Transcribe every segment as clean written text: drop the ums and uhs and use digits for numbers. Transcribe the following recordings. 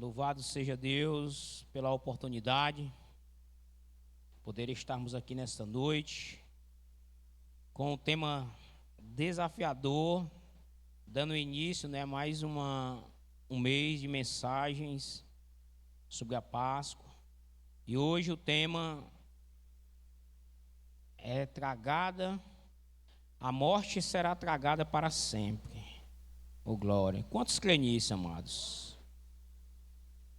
Louvado seja Deus pela oportunidade de poder estarmos aqui nesta noite com o tema desafiador, dando início, mais um mês de mensagens sobre a Páscoa. E hoje o tema é tragada, a morte será tragada para sempre. Oh glória! Quantos creem nisso, amados?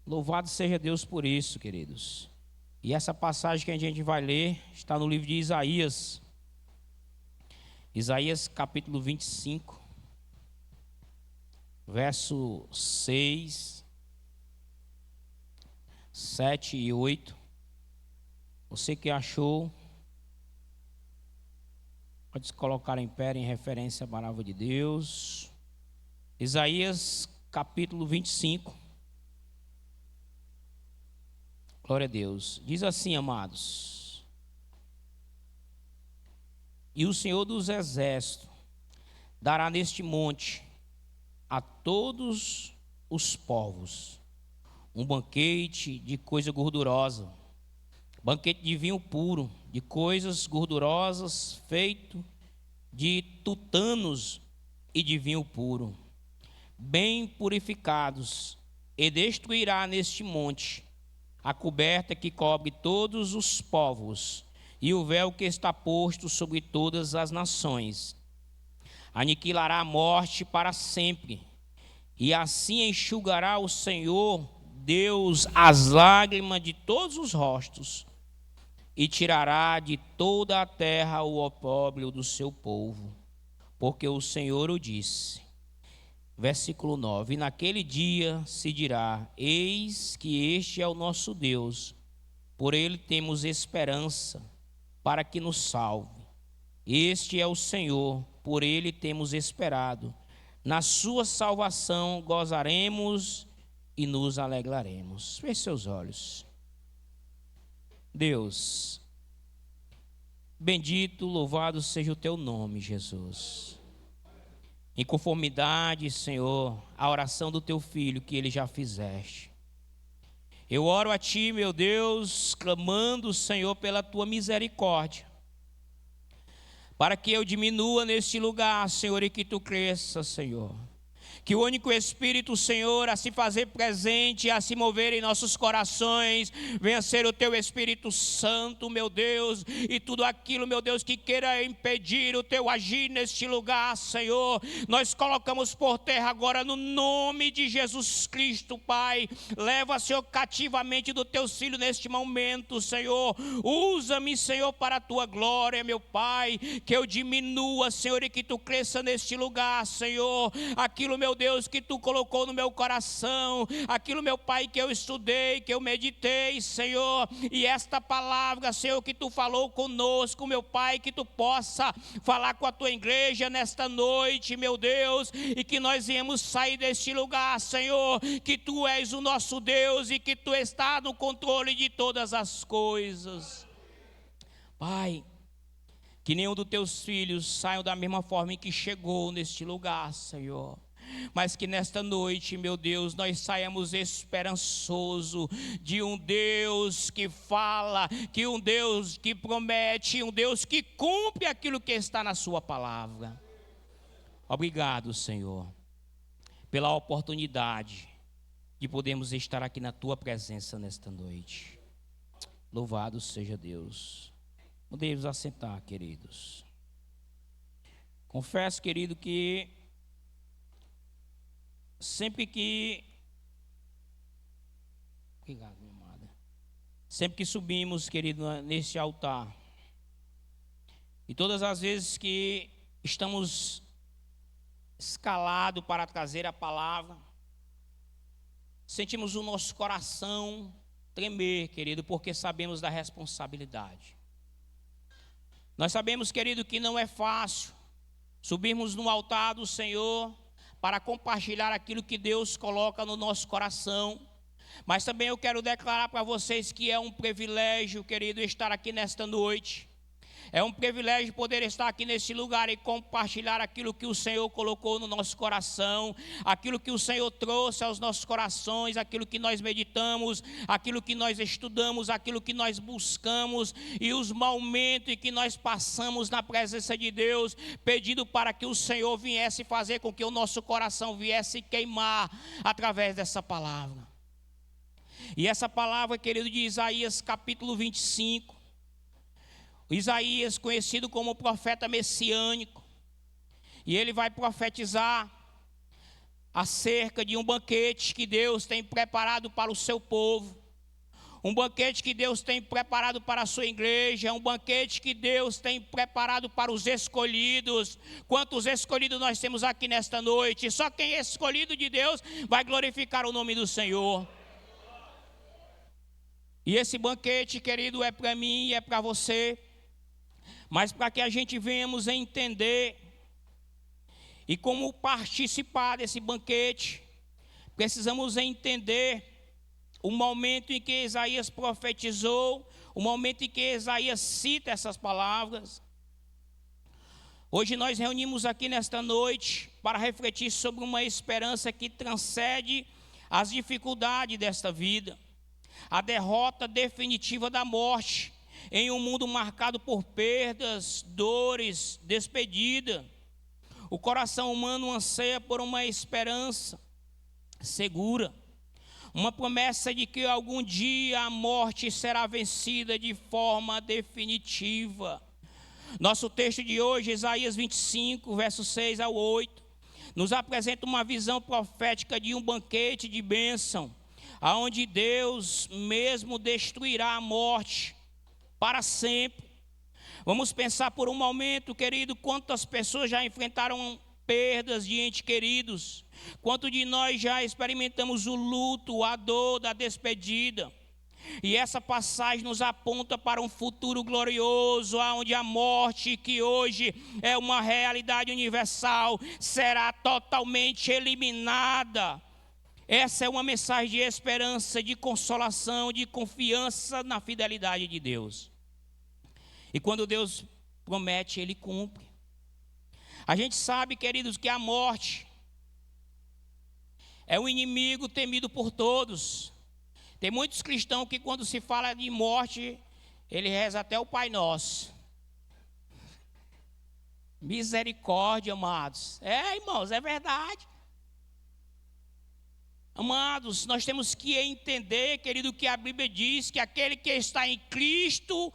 Louvado seja Deus por isso, queridos. E essa passagem que a gente vai ler está no livro de Isaías. Isaías capítulo 25, verso 6, 7 e 8. Você que achou, pode se colocar em pé em referência à palavra de Deus. Isaías capítulo 25. Glória a Deus. Diz assim, amados: E o Senhor dos Exércitos dará neste monte a todos os povos um banquete de coisa gordurosa, banquete de vinho puro, de coisas gordurosas, feito de tutanos e de vinho puro, bem purificados, e destruirá neste monte a coberta que cobre todos os povos, e o véu que está posto sobre todas as nações. Aniquilará a morte para sempre, e assim enxugará o Senhor Deus as lágrimas de todos os rostos, e tirará de toda a terra o opróbrio do seu povo, porque o Senhor o disse. Versículo 9: E naquele dia se dirá: Eis que este é o nosso Deus, por ele temos esperança, para que nos salve. Este é o Senhor, por ele temos esperado. Na sua salvação gozaremos e nos alegraremos. Feche seus olhos. Deus, bendito, louvado seja o teu nome, Jesus. Em conformidade, Senhor, a oração do teu filho que ele já fizeste. Eu oro a ti, meu Deus, clamando, Senhor, pela tua misericórdia, para que eu diminua neste lugar, Senhor, e que tu cresça, Senhor. Que o único Espírito, Senhor, a se fazer presente, a se mover em nossos corações, venha ser o teu Espírito Santo, meu Deus, e tudo aquilo, meu Deus, que queira impedir o teu agir neste lugar, Senhor, nós colocamos por terra agora no nome de Jesus Cristo, Pai. Leva, Senhor, cativamente do teu filho neste momento, Senhor. Usa-me, Senhor, para a tua glória, meu Pai, que eu diminua, Senhor, e que tu cresça neste lugar, Senhor. Aquilo, meu Deus, que tu colocou no meu coração, aquilo, meu Pai, que eu estudei, que eu meditei, Senhor, e esta palavra, Senhor, que tu falou conosco, meu Pai, que tu possa falar com a tua igreja nesta noite, meu Deus, e que nós viemos sair deste lugar, Senhor, que tu és o nosso Deus e que tu estás no controle de todas as coisas. Pai, que nenhum dos teus filhos saiam da mesma forma em que chegou neste lugar, Senhor. Mas que nesta noite, meu Deus, nós saímos esperançoso de um Deus que fala, que um Deus que promete, um Deus que cumpre aquilo que está na sua palavra. Obrigado, Senhor, pela oportunidade de podermos estar aqui na tua presença nesta noite. Louvado seja Deus. Podemos assentar, queridos. Confesso, querido, que sempre que... Obrigado, minha amada. Sempre que subimos, querido, nesse altar, e todas as vezes que estamos escalados para trazer a palavra, sentimos o nosso coração tremer, querido, porque sabemos da responsabilidade. Nós sabemos, querido, que não é fácil subirmos no altar do Senhor para compartilhar aquilo que Deus coloca no nosso coração. Mas também eu quero declarar para vocês que é um privilégio, querido, estar aqui nesta noite. É um privilégio poder estar aqui nesse lugar e compartilhar aquilo que o Senhor colocou no nosso coração, aquilo que o Senhor trouxe aos nossos corações, aquilo que nós meditamos, aquilo que nós estudamos, aquilo que nós buscamos e os momentos que nós passamos na presença de Deus, pedindo para que o Senhor viesse fazer com que o nosso coração viesse queimar através dessa palavra. E essa palavra, querido, de Isaías capítulo 25, Isaías, conhecido como profeta messiânico, e ele vai profetizar acerca de um banquete que Deus tem preparado para o seu povo, um banquete que Deus tem preparado para a sua igreja, um banquete que Deus tem preparado para os escolhidos. Quantos escolhidos nós temos aqui nesta noite? Só quem é escolhido de Deus vai glorificar o nome do Senhor. E esse banquete, querido, é para mim e é para você. Mas para que a gente venhamos a entender e como participar desse banquete, precisamos entender o momento em que Isaías profetizou, o momento em que Isaías cita essas palavras. Hoje nós reunimos aqui nesta noite para refletir sobre uma esperança que transcende as dificuldades desta vida, a derrota definitiva da morte, em um mundo marcado por perdas, dores, despedida. O coração humano anseia por uma esperança segura, uma promessa de que algum dia a morte será vencida de forma definitiva. Nosso texto de hoje, Isaías 25, versos 6 ao 8, nos apresenta uma visão profética de um banquete de bênção, aonde Deus mesmo destruirá a morte para sempre. Vamos pensar por um momento, querido, quantas pessoas já enfrentaram perdas de entes queridos, quanto de nós já experimentamos o luto, a dor da despedida. E essa passagem nos aponta para um futuro glorioso, onde a morte, que hoje é uma realidade universal, será totalmente eliminada. Essa é uma mensagem de esperança, de consolação, de confiança na fidelidade de Deus. E quando Deus promete, Ele cumpre. A gente sabe, queridos, que a morte é um inimigo temido por todos. Tem muitos cristãos que quando se fala de morte, ele reza até o Pai Nosso. Misericórdia, amados. Irmãos, é verdade. Amados, nós temos que entender, querido, que a Bíblia diz que aquele que está em Cristo,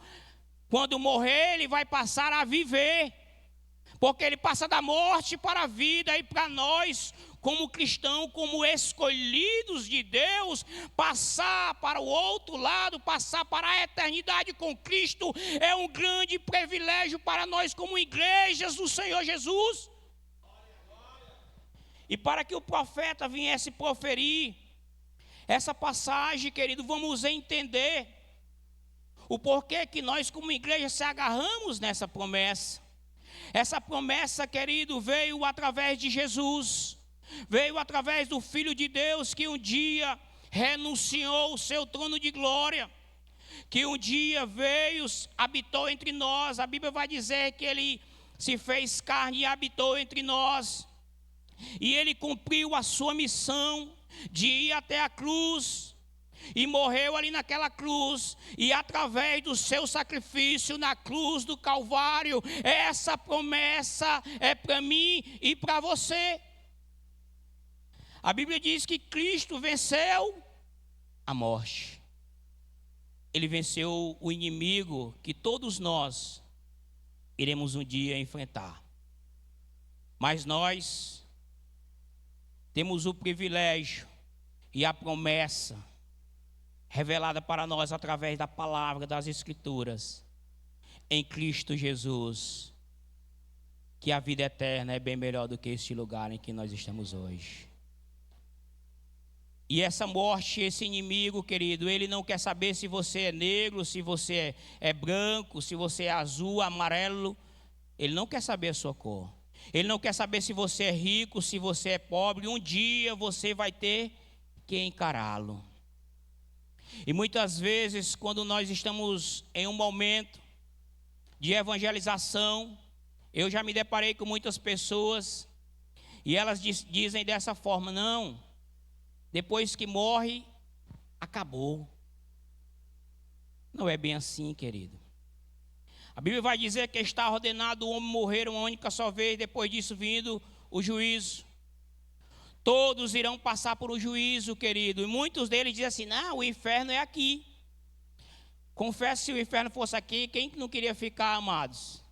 quando morrer, ele vai passar a viver. Porque ele passa da morte para a vida. E para nós, como cristãos, como escolhidos de Deus, passar para o outro lado, passar para a eternidade com Cristo, é um grande privilégio para nós como igrejas do Senhor Jesus. E para que o profeta viesse proferir essa passagem, querido, vamos entender o porquê que nós como igreja se agarramos nessa promessa. Essa promessa, querido, veio através de Jesus, veio através do Filho de Deus, que um dia renunciou o seu trono de glória, que um dia veio, habitou entre nós. A Bíblia vai dizer que ele se fez carne e habitou entre nós. E ele cumpriu a sua missão de ir até a cruz, e morreu ali naquela cruz, e através do seu sacrifício na cruz do Calvário, essa promessa é para mim e para você. A Bíblia diz que Cristo venceu a morte. Ele venceu o inimigo que todos nós iremos um dia enfrentar. Mas nós temos o privilégio e a promessa revelada para nós através da palavra, das Escrituras, em Cristo Jesus, que a vida eterna é bem melhor do que este lugar em que nós estamos hoje. E essa morte, esse inimigo, querido, ele não quer saber se você é negro, se você é branco, se você é azul, amarelo. Ele não quer saber a sua cor. Ele não quer saber se você é rico, se você é pobre. Um dia você vai ter que encará-lo. E muitas vezes, quando nós estamos em um momento de evangelização, eu já me deparei com muitas pessoas e elas dizem dessa forma: não, depois que morre, acabou. Não é bem assim, querido. A Bíblia vai dizer que está ordenado o homem morrer uma única só vez, depois disso vindo o juízo. Todos irão passar por um juízo, querido. E muitos deles dizem assim: não, o inferno é aqui. Confesso, se o inferno fosse aqui, quem não queria ficar, amados?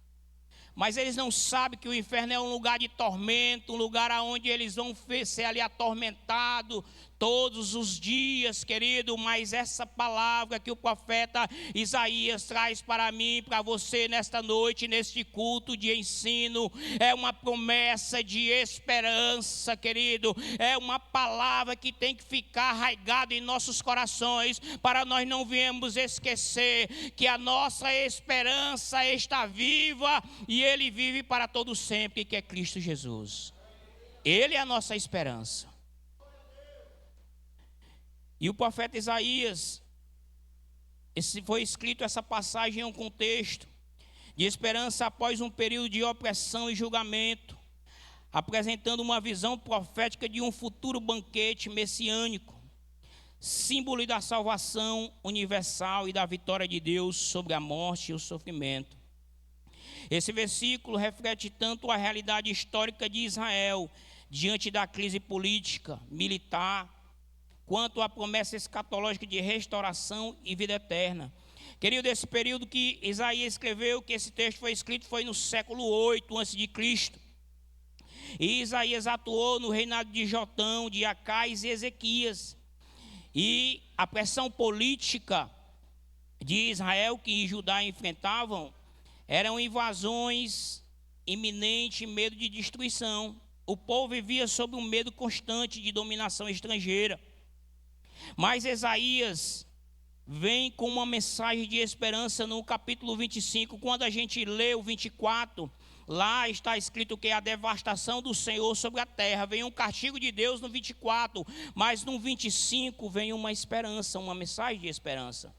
Mas eles não sabem que o inferno é um lugar de tormento, um lugar onde eles vão ser ali atormentados todos os dias, querido. Mas essa palavra que o profeta Isaías traz para mim, para você nesta noite, neste culto de ensino, é uma promessa de esperança, querido. É uma palavra que tem que ficar arraigada em nossos corações, para nós não viemos esquecer que a nossa esperança está viva e Ele vive para todo sempre, que é Cristo Jesus. Ele é a nossa esperança. E o profeta Isaías, foi escrito essa passagem em um contexto de esperança após um período de opressão e julgamento, apresentando uma visão profética de um futuro banquete messiânico, símbolo da salvação universal e da vitória de Deus sobre a morte e o sofrimento. Esse versículo reflete tanto a realidade histórica de Israel diante da crise política, militar, quanto a promessa escatológica de restauração e vida eterna. Querido, esse período que Isaías escreveu, que esse texto foi escrito, foi no século 8 a.C. E Isaías atuou no reinado de Jotão, de Acais e Ezequias. E a pressão política de Israel que Judá enfrentavam eram invasões iminentes e medo de destruição. O povo vivia sob um medo constante de dominação estrangeira. Mas Isaías vem com uma mensagem de esperança no capítulo 25. Quando a gente lê o 24, lá está escrito que é a devastação do Senhor sobre a terra. Vem um castigo de Deus no 24, mas no 25 vem uma esperança, uma mensagem de esperança.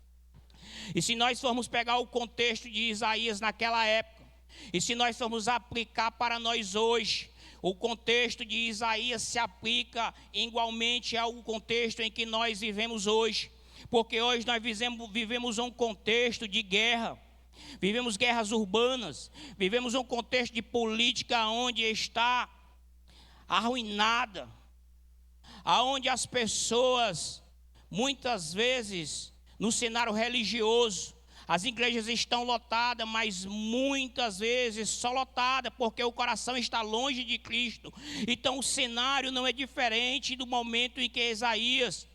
E se nós formos pegar o contexto de Isaías naquela época, e se nós formos aplicar para nós hoje, o contexto de Isaías se aplica igualmente ao contexto em que nós vivemos hoje. Porque hoje nós vivemos um contexto de guerra, vivemos guerras urbanas, vivemos um contexto de política onde está arruinada, onde as pessoas, muitas vezes, no cenário religioso, as igrejas estão lotadas, mas muitas vezes só lotadas, porque o coração está longe de Cristo. Então o cenário não é diferente do momento em que Isaías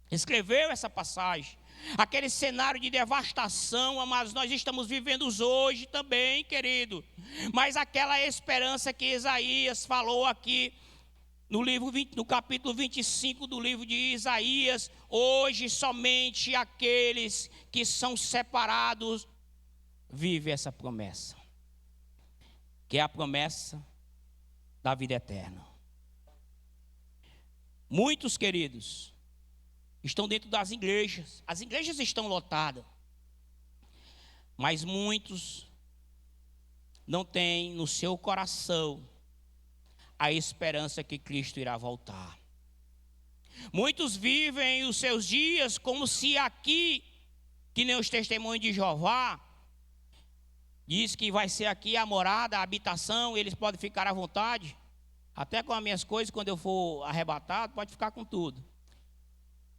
escreveu essa passagem. Aquele cenário de devastação, mas nós estamos vivendo hoje também, querido. Mas aquela esperança que Isaías falou aqui, no capítulo 25 do livro de Isaías, hoje somente aqueles que são separados vivem essa promessa, que é a promessa da vida eterna. Muitos, queridos, estão dentro das igrejas, as igrejas estão lotadas, mas muitos não têm no seu coração a esperança que Cristo irá voltar. Muitos vivem os seus dias como se aqui, que nem os testemunhos de Jeová, diz que vai ser aqui a morada, a habitação, eles podem ficar à vontade, até com as minhas coisas, quando eu for arrebatado, pode ficar com tudo.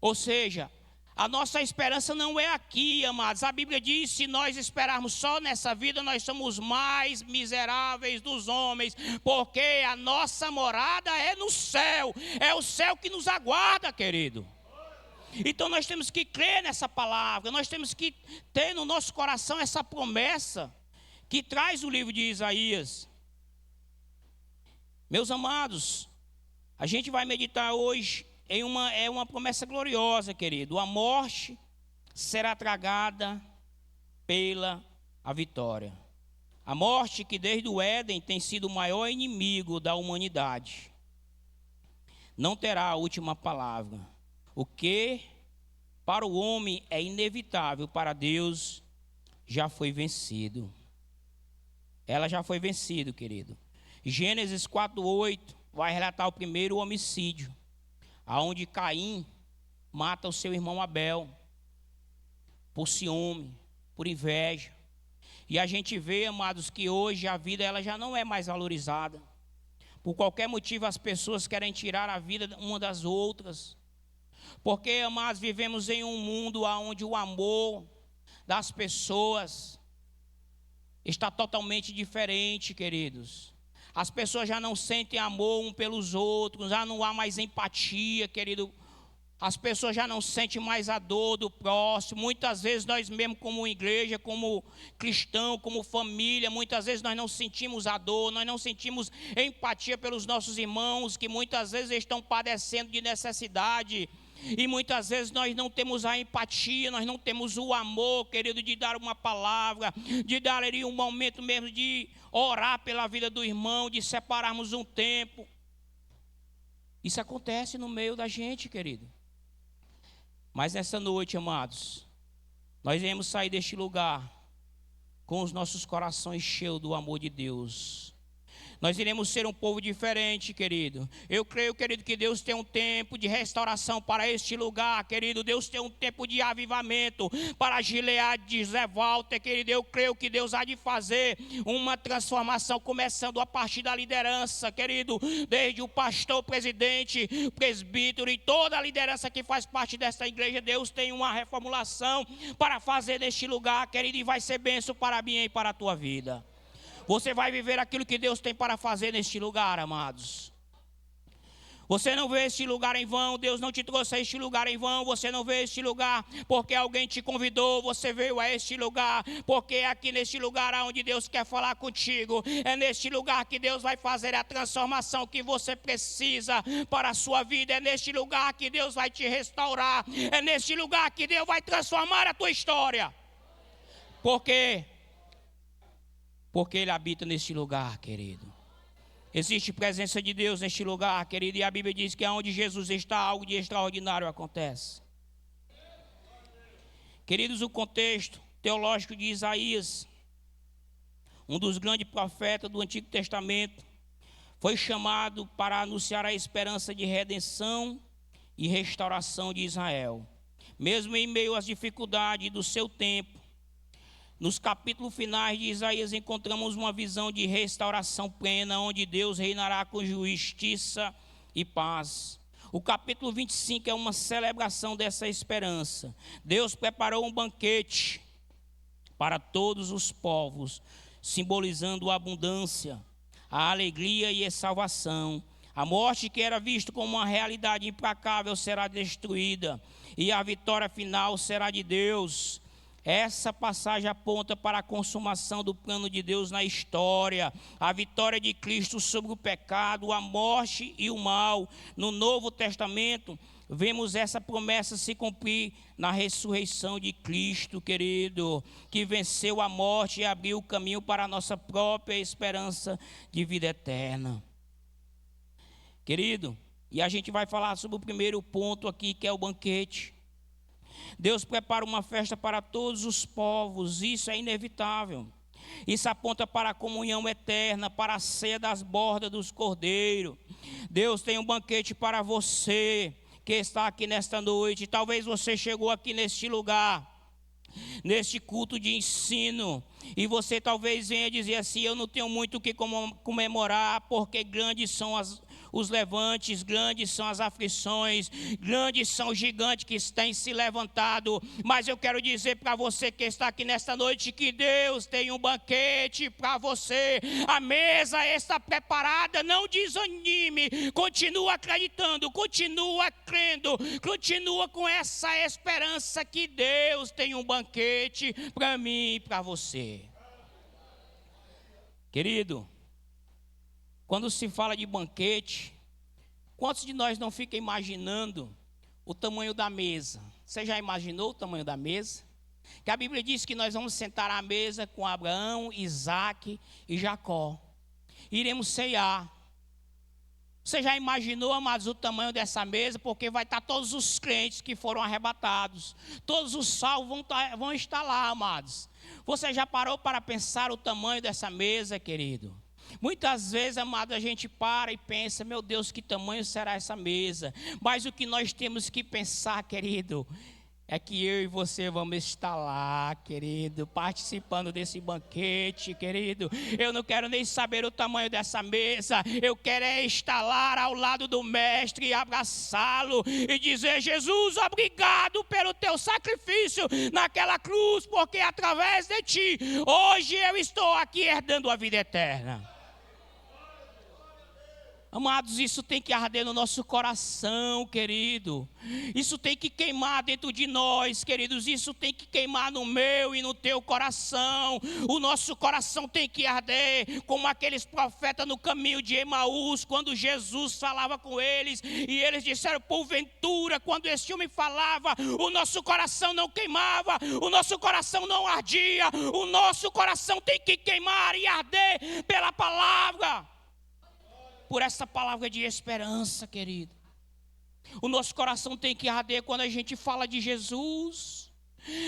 Ou seja, a nossa esperança não é aqui, amados. A Bíblia diz, se nós esperarmos só nessa vida, nós somos mais miseráveis dos homens, porque a nossa morada é no céu, é o céu que nos aguarda, querido. Então nós temos que crer nessa palavra, nós temos que ter no nosso coração essa promessa que traz o livro de Isaías. Meus amados, a gente vai meditar hoje em uma promessa gloriosa, querido. A morte será tragada pela a vitória. A morte que desde o Éden tem sido o maior inimigo da humanidade, não terá a última palavra. O que para o homem é inevitável, para Deus já foi vencido. ela já foi vencida, querido. Gênesis 4:8 vai relatar o primeiro homicídio, aonde Caim mata o seu irmão Abel por ciúme, por inveja. E a gente vê, amados, que hoje a vida ela já não é mais valorizada. Por qualquer motivo as pessoas querem tirar a vida uma das outras. Porque, amados, vivemos em um mundo onde o amor das pessoas está totalmente diferente, queridos. As pessoas já não sentem amor um pelos outros, já não há mais empatia, querido. As pessoas já não sentem mais a dor do próximo. Muitas vezes nós mesmo como igreja, como cristão, como família, muitas vezes nós não sentimos a dor, nós não sentimos empatia pelos nossos irmãos, que muitas vezes estão padecendo de necessidade. E muitas vezes nós não temos a empatia, nós não temos o amor, querido, de dar uma palavra, de dar ali um momento mesmo de orar pela vida do irmão, de separarmos um tempo. Isso acontece no meio da gente, querido. Mas nessa noite, amados, nós iremos sair deste lugar com os nossos corações cheios do amor de Deus. Nós iremos ser um povo diferente, querido. Eu creio, querido, que Deus tem um tempo de restauração para este lugar, querido. Deus tem um tempo de avivamento para Gileade de Zé Walter, querido. Eu creio que Deus há de fazer uma transformação, começando a partir da liderança, querido. Desde o pastor, o presidente, o presbítero e toda a liderança que faz parte desta igreja. Deus tem uma reformulação para fazer neste lugar, querido. E vai ser bênção para mim e para a tua vida. Você vai viver aquilo que Deus tem para fazer neste lugar, amados. Você não vê este lugar em vão, Deus não te trouxe a este lugar em vão. Você não vê este lugar porque alguém te convidou. Você veio a este lugar porque é aqui neste lugar onde Deus quer falar contigo. É neste lugar que Deus vai fazer a transformação que você precisa para a sua vida. É neste lugar que Deus vai te restaurar. É neste lugar que Deus vai transformar a tua história. Porque Ele habita neste lugar, querido. Existe presença de Deus neste lugar, querido. E a Bíblia diz que onde Jesus está, algo de extraordinário acontece. Queridos, o contexto teológico de Isaías, um dos grandes profetas do Antigo Testamento, foi chamado para anunciar a esperança de redenção e restauração de Israel. Mesmo em meio às dificuldades do seu tempo, nos capítulos finais de Isaías encontramos uma visão de restauração plena, onde Deus reinará com justiça e paz. O capítulo 25 é uma celebração dessa esperança. Deus preparou um banquete para todos os povos, simbolizando a abundância, a alegria e a salvação. A morte, que era vista como uma realidade implacável, será destruída, e a vitória final será de Deus. Essa passagem aponta para a consumação do plano de Deus na história, a vitória de Cristo sobre o pecado, a morte e o mal. No Novo Testamento, vemos essa promessa se cumprir na ressurreição de Cristo, querido, que venceu a morte e abriu o caminho para a nossa própria esperança de vida eterna. Querido, e a gente vai falar sobre o primeiro ponto aqui, que é o banquete. Deus prepara uma festa para todos os povos, isso é inevitável. Isso aponta para a comunhão eterna, para a ceia das bordas dos cordeiros. Deus tem um banquete para você que está aqui nesta noite. Talvez você chegou aqui neste lugar, neste culto de ensino, e você talvez venha dizer assim: eu não tenho muito o que comemorar, porque grandes são os levantes, grandes são as aflições, grandes são os gigantes que têm se levantado. Mas eu quero dizer para você que está aqui nesta noite que Deus tem um banquete para você. A mesa está preparada, não desanime, continua acreditando, continua crendo, continua com essa esperança que Deus tem um banquete para mim e para você. Querido, quando se fala de banquete, quantos de nós não ficam imaginando o tamanho da mesa? Você já imaginou o tamanho da mesa? Que a Bíblia diz que nós vamos sentar à mesa com Abraão, Isaque e Jacó. Iremos ceiar. Você já imaginou, amados, o tamanho dessa mesa? Porque vai estar todos os crentes que foram arrebatados. Todos os salvos vão estar lá, amados. Você já parou para pensar o tamanho dessa mesa, querido? Muitas vezes, amado, a gente para e pensa, meu Deus, que tamanho será essa mesa? Mas o que nós temos que pensar, querido, é que eu e você vamos estar lá, querido, participando desse banquete, querido. Eu não quero nem saber o tamanho dessa mesa. Eu quero estar lá ao lado do mestre e abraçá-lo e dizer, Jesus, obrigado pelo teu sacrifício naquela cruz, porque através de ti, hoje eu estou aqui herdando a vida eterna. Amados, isso tem que arder no nosso coração, querido. Isso tem que queimar dentro de nós, queridos. Isso tem que queimar no meu e no teu coração. O nosso coração tem que arder, como aqueles profetas no caminho de Emaús, quando Jesus falava com eles, e eles disseram, porventura, quando esse homem falava, o nosso coração não queimava, o nosso coração não ardia. O nosso coração tem que queimar e arder pela palavra. Por essa palavra de esperança, querido. O nosso coração tem que arder quando a gente fala de Jesus.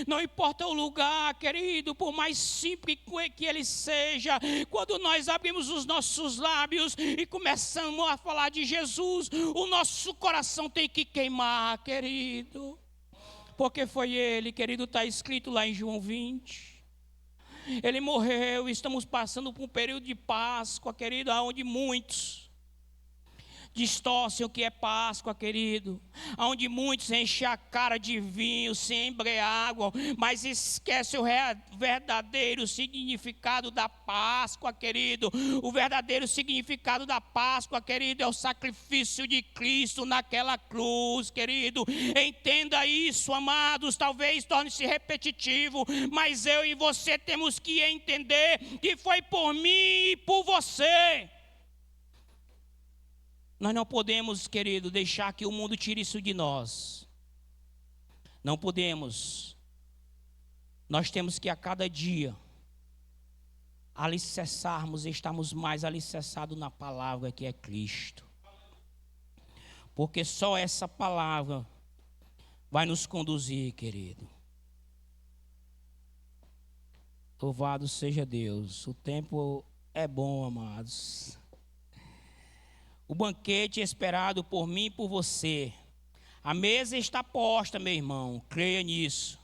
Não importa o lugar, querido, por mais simples que ele seja, quando nós abrimos os nossos lábios e começamos a falar de Jesus, o nosso coração tem que queimar, querido. Porque foi ele, querido, está escrito lá em João 20. Ele morreu, estamos passando por um período de Páscoa, querido, onde muitos distorcem o que é Páscoa, querido. Onde muitos enchem a cara de vinho, se embriagam, mas esquecem o verdadeiro significado da Páscoa, querido. O verdadeiro significado da Páscoa, querido, é o sacrifício de Cristo naquela cruz, querido. Entenda isso, amados. Talvez torne-se repetitivo, mas eu e você temos que entender que foi por mim e por você. Nós não podemos, querido, deixar que o mundo tire isso de nós. Não podemos. Nós temos que a cada dia alicerçarmos e estarmos mais alicerçados na palavra que é Cristo. Porque só essa palavra vai nos conduzir, querido. Louvado seja Deus. O tempo é bom, amados. O banquete esperado por mim e por você. A mesa está posta, meu irmão. Creia nisso.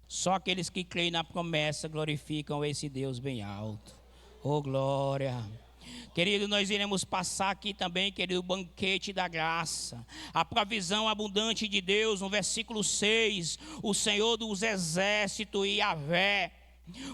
Só aqueles que creem na promessa glorificam esse Deus bem alto. Oh, glória. Querido, nós iremos passar aqui também, querido, o banquete da graça. A provisão abundante de Deus, no versículo 6. O Senhor dos exércitos, Yahvé.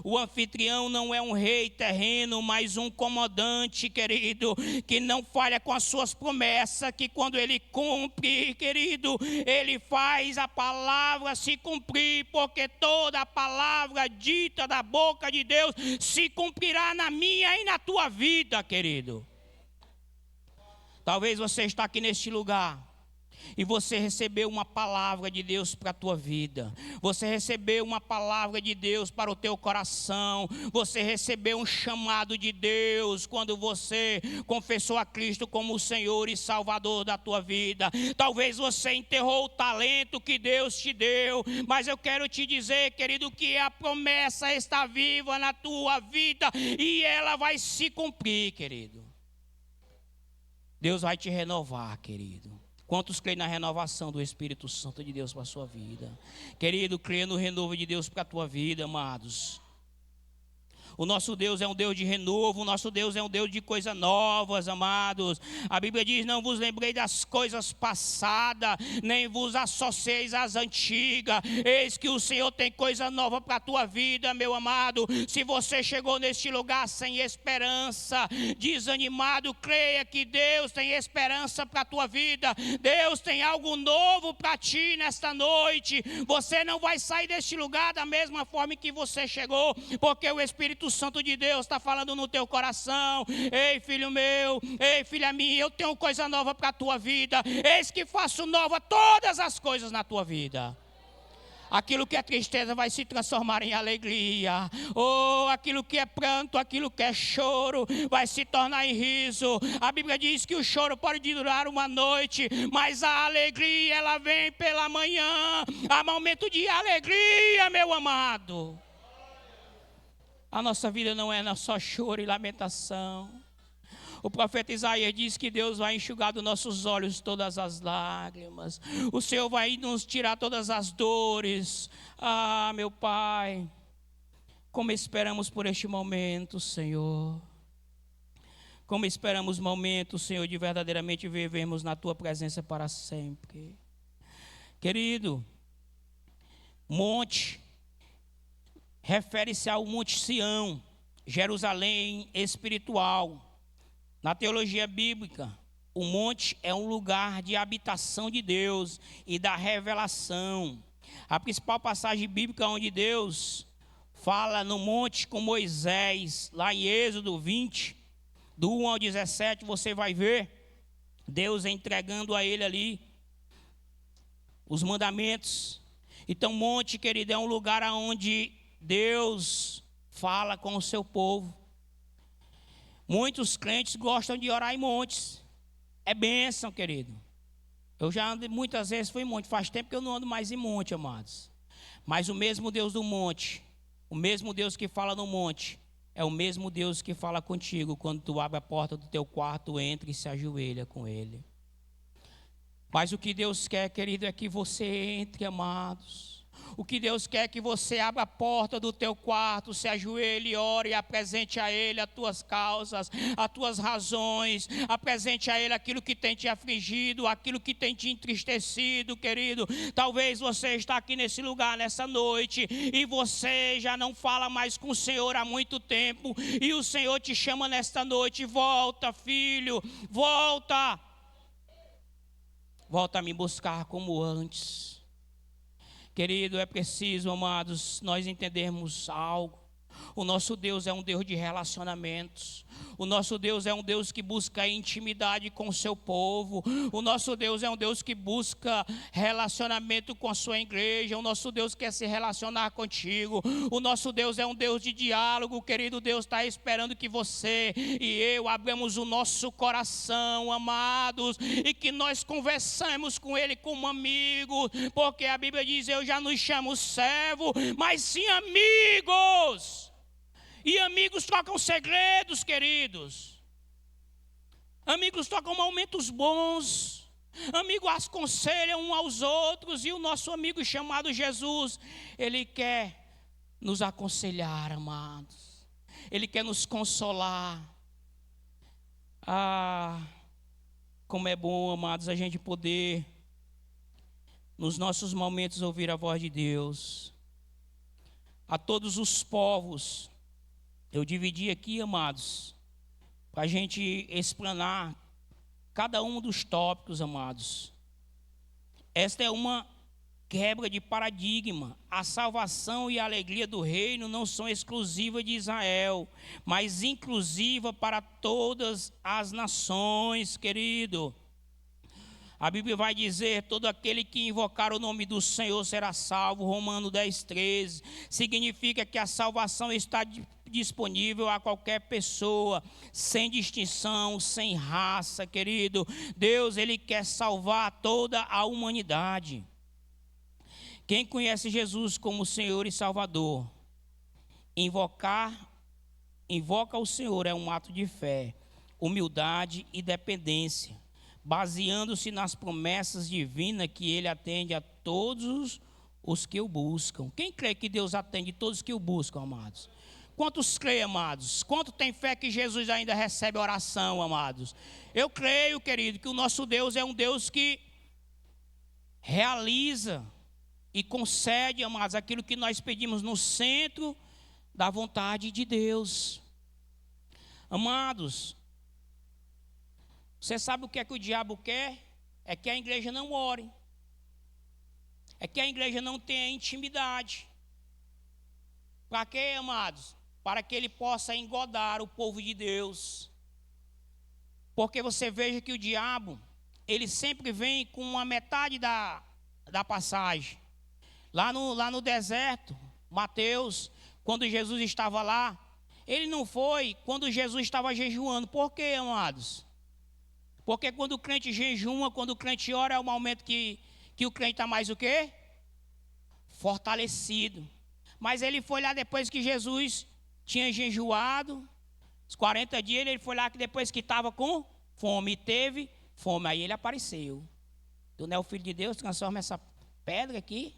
O anfitrião não é um rei terreno, mas um comandante, querido, que não falha com as suas promessas, que quando ele cumpre, querido, ele faz a palavra se cumprir, porque toda a palavra dita da boca de Deus se cumprirá na minha e na tua vida, querido. Talvez você está aqui neste lugar e você recebeu uma palavra de Deus para a tua vida. Você recebeu uma palavra de Deus para o teu coração. Você recebeu um chamado de Deus quando você confessou a Cristo como o Senhor e Salvador da tua vida. Talvez você enterrou o talento que Deus te deu, mas eu quero te dizer, querido, que a promessa está viva na tua vida e ela vai se cumprir, querido. Deus vai te renovar, querido. Quantos creem na renovação do Espírito Santo de Deus para a sua vida? Querido, creia no renovo de Deus para a tua vida, amados. O nosso Deus é um Deus de renovo, o nosso Deus é um Deus de coisas novas, amados. A Bíblia diz, não vos lembrei das coisas passadas, nem vos associeis às antigas. Eis que o Senhor tem coisa nova para a tua vida, meu amado. Se você chegou neste lugar sem esperança, desanimado, creia que Deus tem esperança para a tua vida. Deus tem algo novo para ti nesta noite. Você não vai sair deste lugar da mesma forma que você chegou, porque o Espírito Santo de Deus está falando no teu coração. Ei, filho meu, ei, filha minha, eu tenho coisa nova para a tua vida. Eis que faço nova todas as coisas na tua vida. Aquilo que é tristeza vai se transformar em alegria. Oh, aquilo que é pranto, aquilo que é choro, vai se tornar em riso. A Bíblia diz que o choro pode durar uma noite, mas a alegria, ela vem pela manhã. Há momento de alegria, meu amado. A nossa vida não é só choro e lamentação. O profeta Isaías diz que Deus vai enxugar dos nossos olhos todas as lágrimas. O Senhor vai nos tirar todas as dores. Ah, meu Pai, como esperamos por este momento, Senhor. Como esperamos momentos, Senhor, de verdadeiramente vivermos na Tua presença para sempre. Querido, monte refere-se ao Monte Sião, Jerusalém espiritual. Na teologia bíblica, o monte é um lugar de habitação de Deus e da revelação. A principal passagem bíblica onde Deus fala no monte com Moisés, lá em Êxodo 20, do 1 ao 17, você vai ver Deus entregando a ele ali os mandamentos. Então, monte, querido, é um lugar onde Deus fala com o seu povo. Muitos crentes gostam de orar em montes. É bênção, querido. Eu já ando, muitas vezes fui em monte. Faz tempo que eu não ando mais em monte, amados. Mas o mesmo Deus do monte, o mesmo Deus que fala no monte, é o mesmo Deus que fala contigo quando tu abre a porta do teu quarto, entra e se ajoelha com Ele. Mas o que Deus quer, querido, é que você entre, amados. O que Deus quer é que você abra a porta do teu quarto, se ajoelhe, ore e apresente a Ele as tuas causas, as tuas razões, apresente a Ele aquilo que tem te afligido, aquilo que tem te entristecido, querido. Talvez você está aqui nesse lugar, nessa noite, e você já não fala mais com o Senhor há muito tempo, e o Senhor te chama nesta noite: volta, filho, volta. Volta a me buscar como antes. Querido, é preciso, amados, nós entendermos algo. O nosso Deus é um Deus de relacionamentos. O nosso Deus é um Deus que busca intimidade com o seu povo. O nosso Deus é um Deus que busca relacionamento com a sua igreja. O nosso Deus quer se relacionar contigo. O nosso Deus é um Deus de diálogo, querido. Deus está esperando que você e eu abramos o nosso coração, amados, e que nós conversemos com Ele como amigo, porque a Bíblia diz: eu já não chamo servo, mas sim amigos. E amigos trocam segredos, queridos. Amigos trocam momentos bons. Amigos aconselham uns aos outros. E o nosso amigo chamado Jesus, Ele quer nos aconselhar, amados. Ele quer nos consolar. Ah, como é bom, amados, a gente poder, nos nossos momentos, ouvir a voz de Deus. A todos os povos, eu dividi aqui, amados, para a gente explanar cada um dos tópicos, amados. Esta é uma quebra de paradigma. A salvação e a alegria do reino não são exclusivas de Israel, mas inclusiva para todas as nações, querido. A Bíblia vai dizer: todo aquele que invocar o nome do Senhor será salvo. Romanos 10:13. Significa que a salvação está disponível a qualquer pessoa, sem distinção, sem raça, querido. Deus, Ele quer salvar toda a humanidade. Quem conhece Jesus como Senhor e Salvador, invoca o Senhor é um ato de fé, humildade e dependência, baseando-se nas promessas divinas que Ele atende a todos os que o buscam. Quem crê que Deus atende todos os que o buscam, amados? Quantos creem, amados? Quanto tem fé que Jesus ainda recebe oração, amados? Eu creio, querido, que o nosso Deus é um Deus que realiza e concede, amados, aquilo que nós pedimos no centro da vontade de Deus. Amados, você sabe o que é que o diabo quer? É que a igreja não ore. É que a igreja não tenha intimidade. Para quê, amados? Para que ele possa engodar o povo de Deus. Porque você veja que o diabo, ele sempre vem com a metade da passagem. Lá no deserto, Mateus, quando Jesus estava lá, ele não foi quando Jesus estava jejuando. Por quê, amados? Porque quando o crente jejuma, quando o crente ora, é o momento que o crente está mais o quê? Fortalecido. Mas ele foi lá depois que Jesus tinha jejuado, os 40 dias, ele foi lá que depois que estava com fome, e teve fome, aí ele apareceu. Tu não é o Filho de Deus, transforma essa pedra aqui.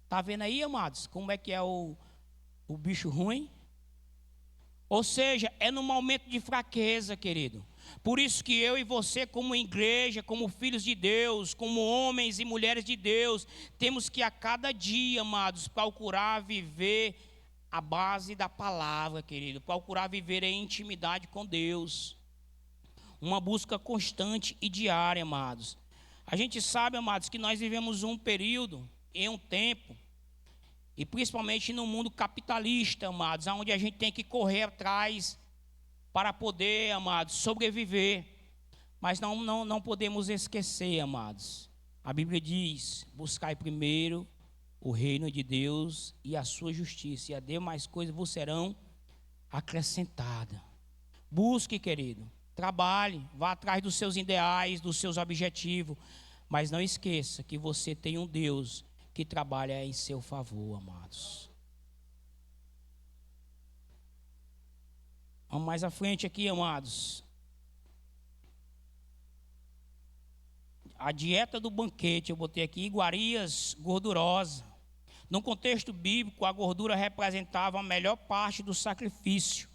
Está vendo aí, amados, como é que é o bicho ruim? Ou seja, é no momento de fraqueza, querido. Por isso que eu e você, como igreja, como filhos de Deus, como homens e mulheres de Deus, temos que a cada dia, amados, procurar viver a base da palavra, querido. Procurar viver em intimidade com Deus. Uma busca constante e diária, amados. A gente sabe, amados, que nós vivemos um período, em um tempo, e principalmente no mundo capitalista, amados, onde a gente tem que correr atrás para poder, amados, sobreviver. Mas não podemos esquecer, amados. A Bíblia diz: buscai primeiro o reino de Deus e a sua justiça, e as demais coisas vos serão acrescentadas. Busque, querido, trabalhe, vá atrás dos seus ideais, dos seus objetivos, mas não esqueça que você tem um Deus que trabalha em seu favor, amados. Vamos mais à frente aqui, amados. A dieta do banquete, eu botei aqui iguarias gordurosas. No contexto bíblico, a gordura representava a melhor parte do sacrifício,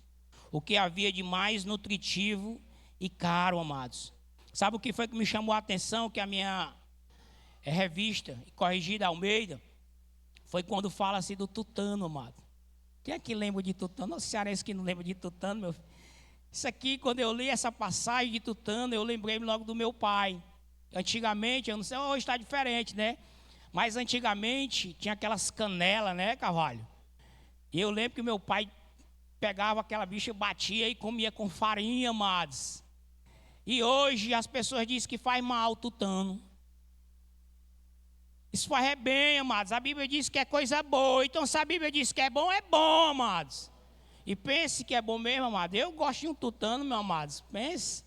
o que havia de mais nutritivo e caro, amados. Sabe o que foi que me chamou a atenção? Que a minha revista Corrigida Almeida foi quando fala-se do tutano, amado. Quem é que lembra de tutano? Os cearenses que não lembram de tutano, meu filho. Isso aqui, quando eu li essa passagem de tutano, eu lembrei logo do meu pai. Antigamente, eu não sei, hoje está diferente, né? Mas antigamente tinha aquelas canelas, né, Carvalho? E eu lembro que meu pai pegava aquela bicha, batia e comia com farinha, amados. E hoje as pessoas dizem que faz mal tutano. Isso faz bem, amados. A Bíblia diz que é coisa boa. Então, se a Bíblia diz que é bom, amados. E pense que é bom mesmo, amado. Eu gosto de um tutano, meu amados. Pense.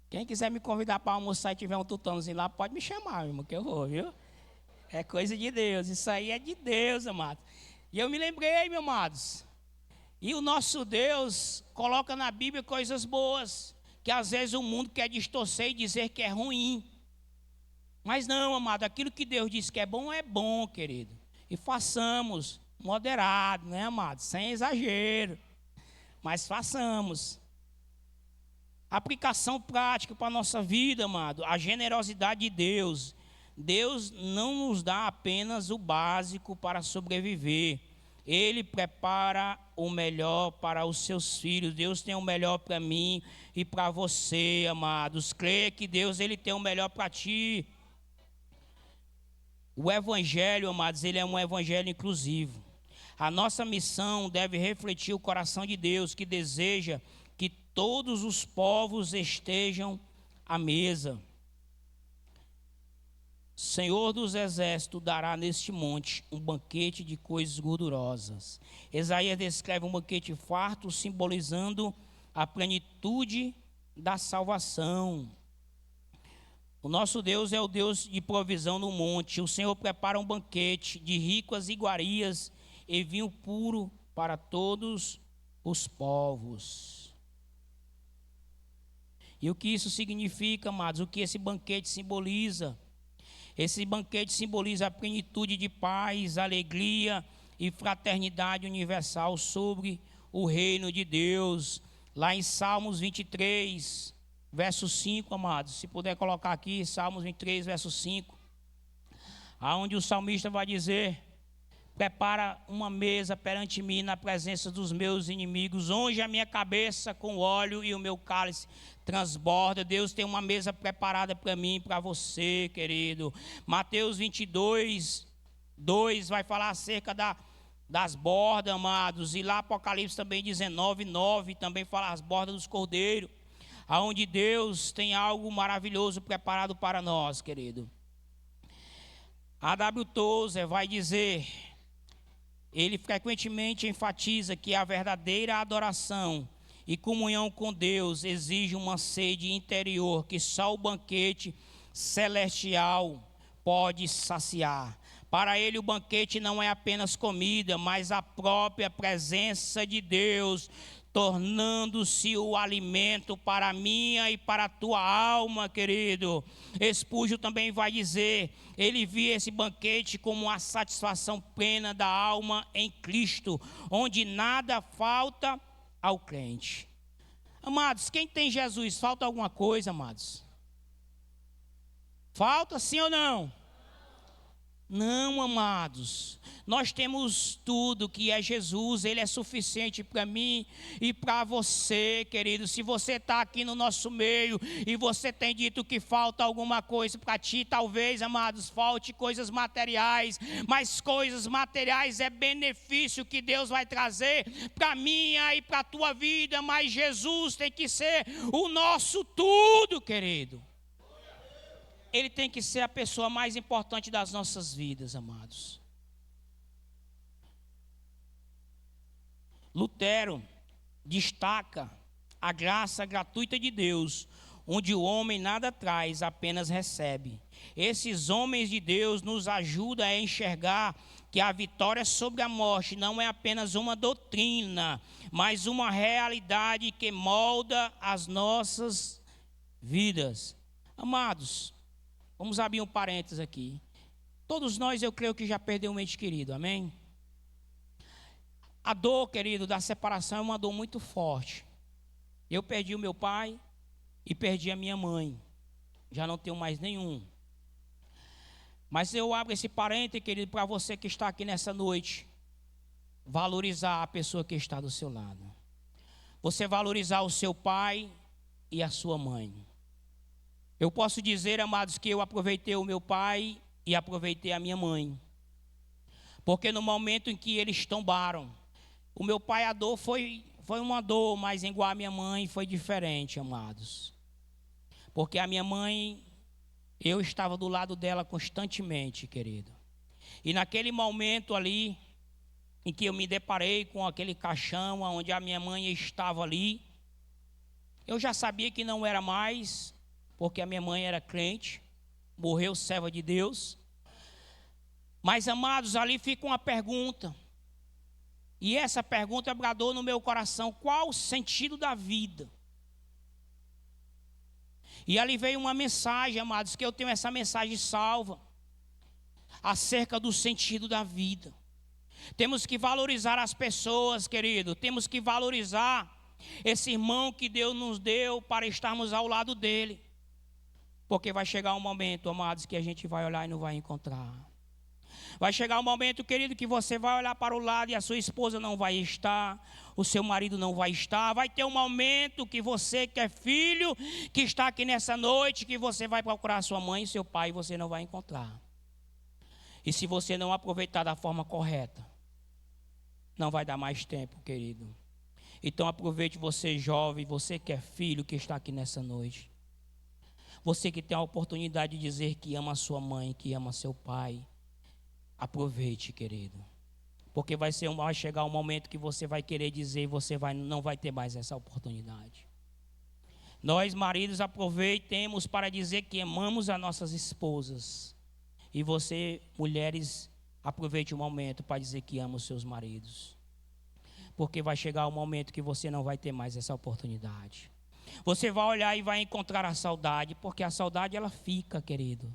Quem quiser me convidar para almoçar e tiver um tutanozinho lá, pode me chamar, meu irmão, que eu vou, viu? É coisa de Deus. Isso aí é de Deus, amados. E eu me lembrei, meus amados. E o nosso Deus coloca na Bíblia coisas boas, que às vezes o mundo quer distorcer e dizer que é ruim. Mas não, amado, aquilo que Deus diz que é bom, querido. E façamos moderado, né, amado? Sem exagero. Mas façamos. Aplicação prática para a nossa vida, amado. A generosidade de Deus. Deus não nos dá apenas o básico para sobreviver. Ele prepara o melhor para os seus filhos. Deus tem o melhor para mim e para você, amados. Creia que Deus ele tem o melhor para ti. O evangelho, amados, ele é um evangelho inclusivo. A nossa missão deve refletir o coração de Deus, que deseja que todos os povos estejam à mesa. Senhor dos exércitos dará neste monte um banquete de coisas gordurosas. Isaías descreve um banquete farto, simbolizando a plenitude da salvação. O nosso Deus é o Deus de provisão no monte. O Senhor prepara um banquete de ricas iguarias e vinho puro para todos os povos. E o que isso significa, amados? O que esse banquete simboliza? Esse banquete simboliza a plenitude de paz, alegria e fraternidade universal sobre o reino de Deus. Lá em Salmos 23, verso 5, amados, se puder colocar aqui, Salmos 23, verso 5, aonde o salmista vai dizer: prepara uma mesa perante mim na presença dos meus inimigos, unge a minha cabeça com óleo e o meu cálice transborda. Deus tem uma mesa preparada para mim e para você, querido. Mateus 22, 2 vai falar acerca das bordas, amados, e lá Apocalipse também 19, 9 também fala as bordas dos cordeiros, aonde Deus tem algo maravilhoso preparado para nós, querido. A.W. Tozer vai dizer, ele frequentemente enfatiza que a verdadeira adoração e comunhão com Deus exige uma sede interior que só o banquete celestial pode saciar. Para ele o banquete não é apenas comida, mas a própria presença de Deus, tornando-se o alimento para a minha e para a tua alma, querido. Spurgeon também vai dizer, ele via esse banquete como a satisfação plena da alma em Cristo, onde nada falta ao crente. Amados, quem tem Jesus, falta alguma coisa, amados? Falta sim ou não? Não, amados, nós temos tudo que é Jesus, Ele é suficiente para mim e para você, querido. Se você está aqui no nosso meio e você tem dito que falta alguma coisa para ti, talvez, amados, falte coisas materiais, mas coisas materiais é benefício que Deus vai trazer para a minha e para a tua vida, mas Jesus tem que ser o nosso tudo, querido. Ele tem que ser a pessoa mais importante das nossas vidas, amados. Lutero destaca a graça gratuita de Deus, onde o homem nada traz, apenas recebe. Esses homens de Deus nos ajudam a enxergar que a vitória sobre a morte não é apenas uma doutrina, mas uma realidade que molda as nossas vidas. Amados, vamos abrir um parênteses aqui. Todos nós, eu creio que já perdeu um ente querido, amém? A dor, querido, da separação é uma dor muito forte. Eu perdi o meu pai e perdi a minha mãe. Já não tenho mais nenhum. Mas eu abro esse parênteses, querido, para você que está aqui nessa noite. Valorizar a pessoa que está do seu lado. Você valorizar o seu pai e a sua mãe. Eu posso dizer, amados, que eu aproveitei o meu pai e aproveitei a minha mãe. Porque no momento em que eles tombaram, o meu pai, a dor foi uma dor, mas igual a minha mãe foi diferente, amados. Porque a minha mãe, eu estava do lado dela constantemente, querido. E naquele momento ali, em que eu me deparei com aquele caixão onde a minha mãe estava ali, eu já sabia que não era mais, porque a minha mãe era crente, morreu serva de Deus. Mas, amados, ali fica uma pergunta. E essa pergunta bradou no meu coração: qual o sentido da vida? E ali veio uma mensagem, amados, que eu tenho essa mensagem salva, acerca do sentido da vida. Temos que valorizar as pessoas, querido. Temos que valorizar esse irmão que Deus nos deu para estarmos ao lado dele. Porque vai chegar um momento, amados, que a gente vai olhar e não vai encontrar. Vai chegar um momento, querido, que você vai olhar para o lado e a sua esposa não vai estar, o seu marido não vai estar. Vai ter um momento que você que é filho, que está aqui nessa noite, que você vai procurar sua mãe e seu pai e você não vai encontrar. E se você não aproveitar da forma correta, não vai dar mais tempo, querido. Então aproveite, você jovem, você que é filho, que está aqui nessa noite. Você que tem a oportunidade de dizer que ama a sua mãe, que ama seu pai. Aproveite, querido. Porque vai chegar um momento que você vai querer dizer e você não vai ter mais essa oportunidade. Nós, maridos, aproveitemos para dizer que amamos as nossas esposas. E você, mulheres, aproveite o momento para dizer que ama os seus maridos. Porque vai chegar um momento que você não vai ter mais essa oportunidade. Você vai olhar e vai encontrar a saudade, porque a saudade ela fica, querido.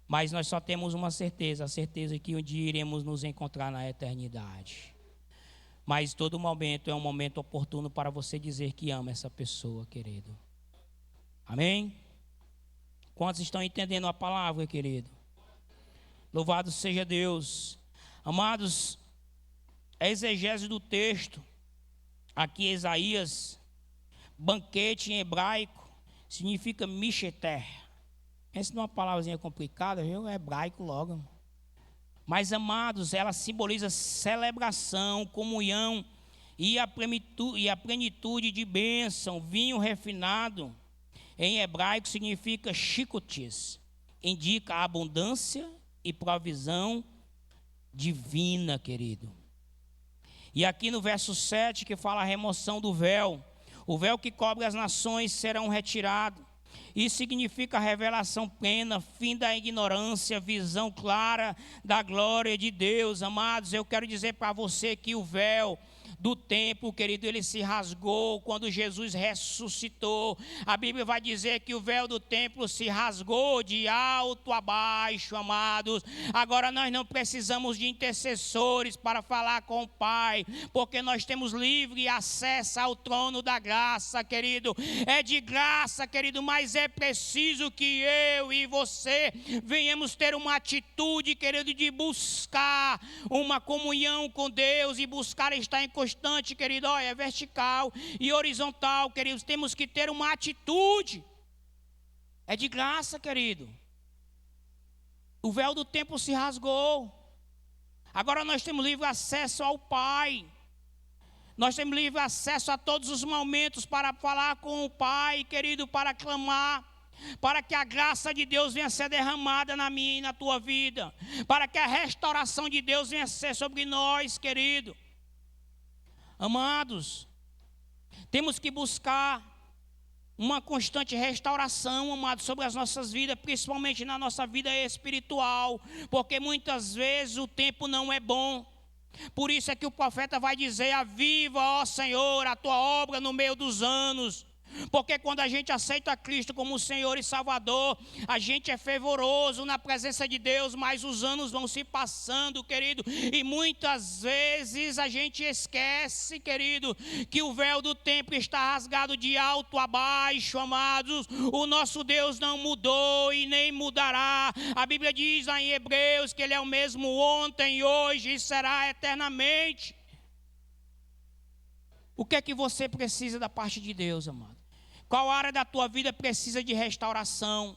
Mas nós só temos uma certeza, a certeza que um dia iremos nos encontrar na eternidade. Mas todo momento é um momento oportuno para você dizer que ama essa pessoa, querido. Amém? Quantos estão entendendo a palavra, querido? Louvado seja Deus. Amados, a exegese do texto, aqui Isaías, banquete em hebraico, significa misheter. Pensa numa palavrinha complicada, viu? É hebraico logo. Mas, amados, ela simboliza celebração, comunhão e a plenitude de bênção. Vinho refinado, em hebraico, significa chicotes. Indica abundância e provisão divina, querido. E aqui no verso 7 que fala a remoção do véu. O véu que cobre as nações serão retirado. Isso significa a revelação plena, fim da ignorância, visão clara da glória de Deus. Amados, eu quero dizer para você que o véu do templo, querido, ele se rasgou quando Jesus ressuscitou. A Bíblia vai dizer que o véu do templo se rasgou de alto a baixo, amados. Agora nós não precisamos de intercessores para falar com o Pai, porque nós temos livre acesso ao trono da graça, querido. É de graça, querido, mas é preciso que eu e você venhamos ter uma atitude, querido, de buscar uma comunhão com Deus e buscar estar em constante, querido, é vertical e horizontal, queridos, temos que ter uma atitude, é de graça, querido. O véu do templo se rasgou, agora nós temos livre acesso ao Pai, nós temos livre acesso a todos os momentos para falar com o Pai, querido, para clamar, para que a graça de Deus venha ser derramada na minha e na tua vida, para que a restauração de Deus venha ser sobre nós, querido. Amados, temos que buscar uma constante restauração, amados, sobre as nossas vidas, principalmente na nossa vida espiritual, porque muitas vezes o tempo não é bom. Por isso é que o profeta vai dizer: aviva, ó Senhor, a tua obra no meio dos anos. Porque quando a gente aceita Cristo como Senhor e Salvador, a gente é fervoroso na presença de Deus, mas os anos vão se passando, querido, e muitas vezes a gente esquece, querido, que o véu do templo está rasgado de alto a baixo, amados. O nosso Deus não mudou e nem mudará. A Bíblia diz lá em Hebreus que Ele é o mesmo ontem, hoje e será eternamente. O que é que você precisa da parte de Deus, amado? Qual área da tua vida precisa de restauração?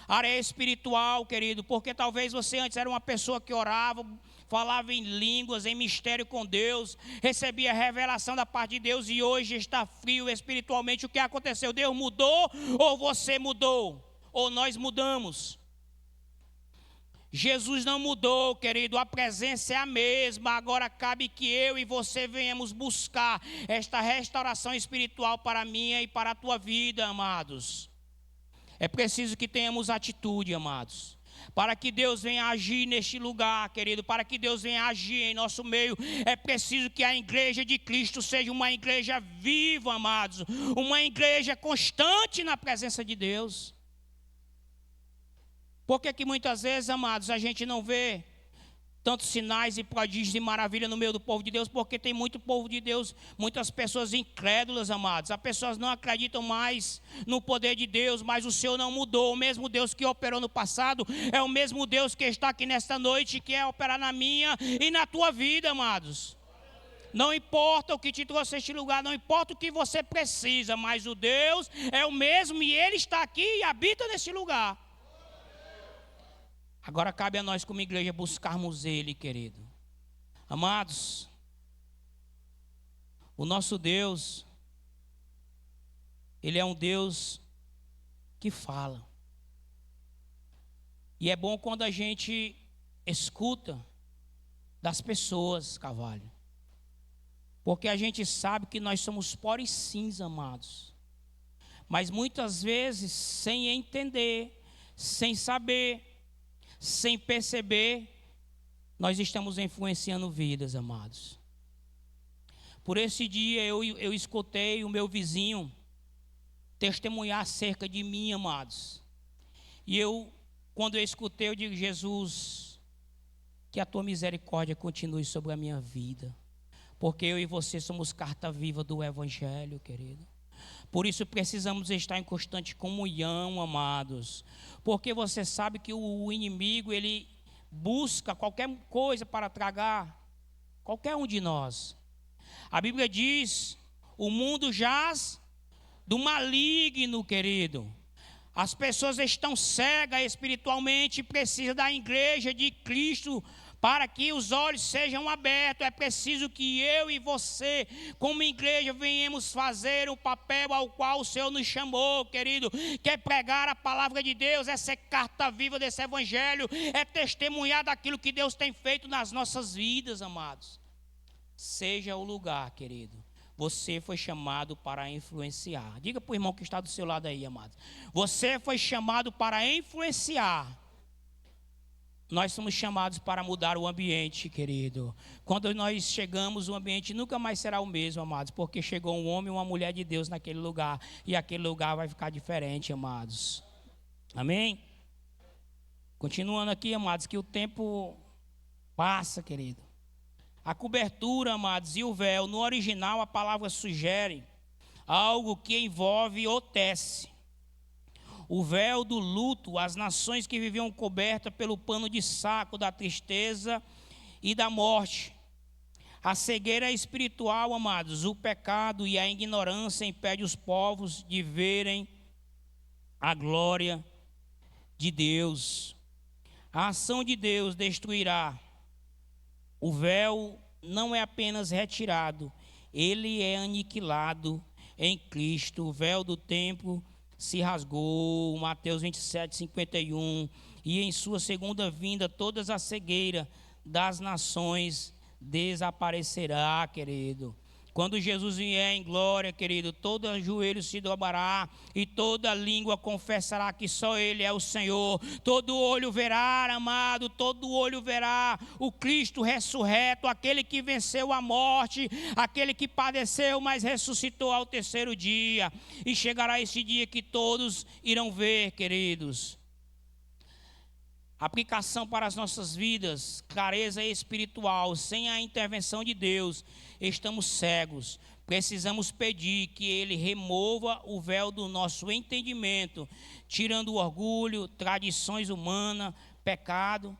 Área espiritual, querido, porque talvez você antes era uma pessoa que orava, falava em línguas, em mistério com Deus, recebia revelação da parte de Deus e hoje está frio espiritualmente. O que aconteceu? Deus mudou ou você mudou? Ou nós mudamos? Jesus não mudou, querido, a presença é a mesma. Agora cabe que eu e você venhamos buscar esta restauração espiritual para a minha e para a tua vida, amados. É preciso que tenhamos atitude, amados, para que Deus venha agir neste lugar, querido, para que Deus venha agir em nosso meio. É preciso que a igreja de Cristo seja uma igreja viva, amados, uma igreja constante na presença de Deus. Por que muitas vezes, amados, a gente não vê tantos sinais e prodígios e maravilha no meio do povo de Deus? Porque tem muito povo de Deus, muitas pessoas incrédulas, amados. As pessoas não acreditam mais no poder de Deus, mas o Senhor não mudou. O mesmo Deus que operou no passado é o mesmo Deus que está aqui nesta noite, que quer operar na minha e na tua vida, amados. Não importa o que te trouxe a este lugar, não importa o que você precisa, mas o Deus é o mesmo e Ele está aqui e habita neste lugar. Agora cabe a nós como igreja buscarmos Ele, querido. Amados, o nosso Deus, Ele é um Deus que fala. E é bom quando a gente escuta das pessoas, Carvalho. Porque a gente sabe que nós somos pó e cinza, amados. Mas muitas vezes, sem entender, sem saber, sem perceber, nós estamos influenciando vidas, amados. Por esse dia eu escutei o meu vizinho testemunhar acerca de mim, amados. E quando eu escutei, eu digo: Jesus, que a tua misericórdia continue sobre a minha vida. Porque eu e você somos carta viva do Evangelho, querido. Por isso precisamos estar em constante comunhão, amados. Porque você sabe que o inimigo, ele busca qualquer coisa para tragar qualquer um de nós. A Bíblia diz: o mundo jaz do maligno, querido. As pessoas estão cegas espiritualmente e precisam da igreja de Cristo Para que os olhos sejam abertos, é preciso que eu e você, como igreja, venhamos fazer o papel ao qual o Senhor nos chamou, querido, que é pregar a palavra de Deus, é ser carta viva desse evangelho, é testemunhar daquilo que Deus tem feito nas nossas vidas, amados. Seja o lugar, querido. Você foi chamado para influenciar. Diga para o irmão que está do seu lado aí, amados. Você foi chamado para influenciar. Nós somos chamados para mudar o ambiente, querido. Quando nós chegamos, o ambiente nunca mais será o mesmo, amados, porque chegou um homem e uma mulher de Deus naquele lugar, e aquele lugar vai ficar diferente, amados. Amém? Continuando aqui, amados, que o tempo passa, querido. A cobertura, amados, e o véu, no original a palavra sugere algo que envolve ou tece. O véu do luto, as nações que viviam cobertas pelo pano de saco da tristeza e da morte. A cegueira espiritual, amados, o pecado e a ignorância impedem os povos de verem a glória de Deus. A ação de Deus destruirá. O véu não é apenas retirado, ele é aniquilado em Cristo. O véu do templo se rasgou, Mateus 27, 51. E em sua segunda vinda, toda a cegueira das nações desaparecerá, querido. Quando Jesus vier em glória, querido, todo joelho se dobrará e toda língua confessará que só Ele é o Senhor. Todo olho verá, amado, todo olho verá o Cristo ressurreto, aquele que venceu a morte, aquele que padeceu, mas ressuscitou ao terceiro dia. E chegará esse dia que todos irão ver, queridos. Aplicação para as nossas vidas, clareza espiritual. Sem a intervenção de Deus, estamos cegos. Precisamos pedir que Ele remova o véu do nosso entendimento, tirando o orgulho, tradições humanas, pecado.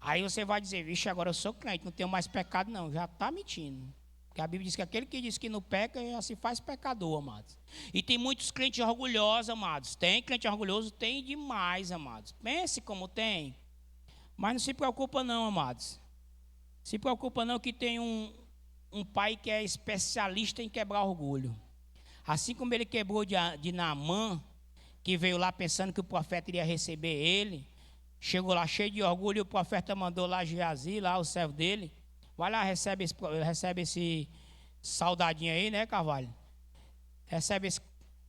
Aí você vai dizer, vixe, agora eu sou crente, não tenho mais pecado não, já está mentindo. Porque a Bíblia diz que aquele que diz que não peca, já se faz pecador, amados. E tem muitos crentes orgulhosos, amados. Tem crente orgulhoso? Tem demais, amados. Pense como tem. Mas não se preocupa não, amados. Se preocupa não que tem um pai que é especialista em quebrar orgulho. Assim como ele quebrou de Naamã, que veio lá pensando que o profeta iria receber ele. Chegou lá cheio de orgulho e o profeta mandou lá Geazi, lá o servo dele. Vai lá, recebe esse soldadinho aí, né, Carvalho? Recebe esse...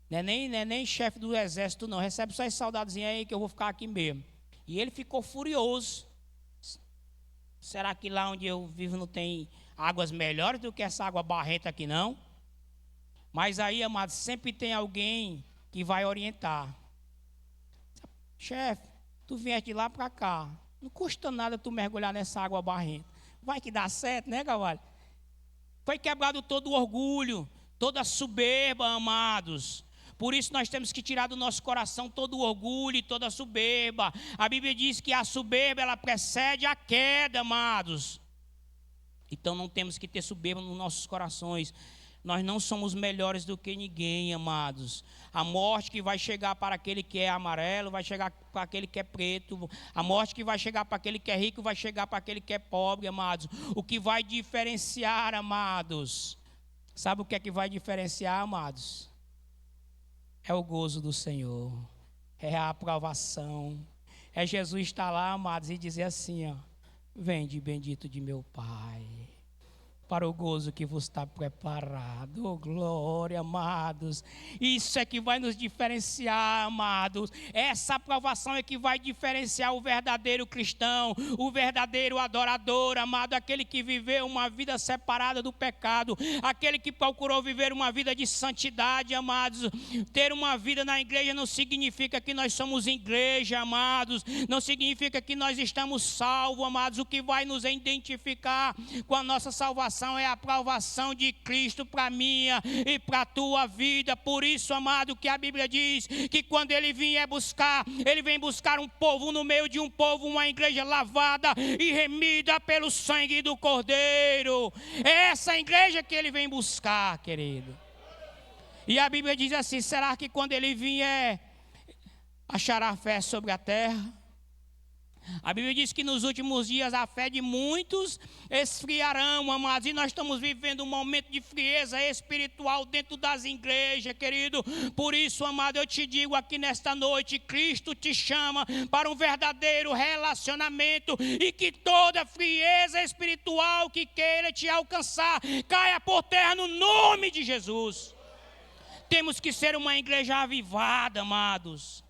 Não é nem chefe do exército, não. Recebe só esse soldadozinho aí que eu vou ficar aqui mesmo. E ele ficou furioso. Será que lá onde eu vivo não tem águas melhores do que essa água barrenta aqui, não? Mas aí, amados, sempre tem alguém que vai orientar. Chefe, tu vieste de lá para cá. Não custa nada tu mergulhar nessa água barrenta. Vai que dá certo, né, Carvalho? Foi quebrado todo o orgulho, toda a soberba, amados. Por isso nós temos que tirar do nosso coração todo o orgulho e toda a soberba. A Bíblia diz que a soberba, ela precede a queda, amados. Então não temos que ter soberba nos nossos corações. Nós não somos melhores do que ninguém, amados. A morte que vai chegar para aquele que é amarelo, vai chegar para aquele que é preto. A morte que vai chegar para aquele que é rico, vai chegar para aquele que é pobre, amados. O que vai diferenciar, amados, sabe o que é que vai diferenciar, amados? É o gozo do Senhor, é a aprovação. É Jesus estar lá, amados, e dizer assim, ó: vinde bendito de meu Pai, para o gozo que vos está preparado. Oh, glória, amados. Isso é que vai nos diferenciar, amados. Essa aprovação é que vai diferenciar o verdadeiro cristão, o verdadeiro adorador, amado. Aquele que viveu uma vida separada do pecado, aquele que procurou viver uma vida de santidade, amados. Ter uma vida na igreja não significa que nós somos igreja, amados. Não significa que nós estamos salvos, amados. O que vai nos identificar com a nossa salvação é a aprovação de Cristo para a minha e para a tua vida. Por isso, amado, que a Bíblia diz que quando Ele vier buscar, Ele vem buscar um povo no meio de um povo, uma igreja lavada e remida pelo sangue do Cordeiro. É essa igreja que Ele vem buscar, querido. E a Bíblia diz assim: será que quando Ele vier, achará fé sobre a terra? A Bíblia diz que nos últimos dias a fé de muitos esfriarão, amados. E nós estamos vivendo um momento de frieza espiritual dentro das igrejas, querido. Por isso, amado, eu te digo aqui nesta noite, Cristo te chama para um verdadeiro relacionamento. E que toda frieza espiritual que queira te alcançar, caia por terra no nome de Jesus. Temos que ser uma igreja avivada, amados.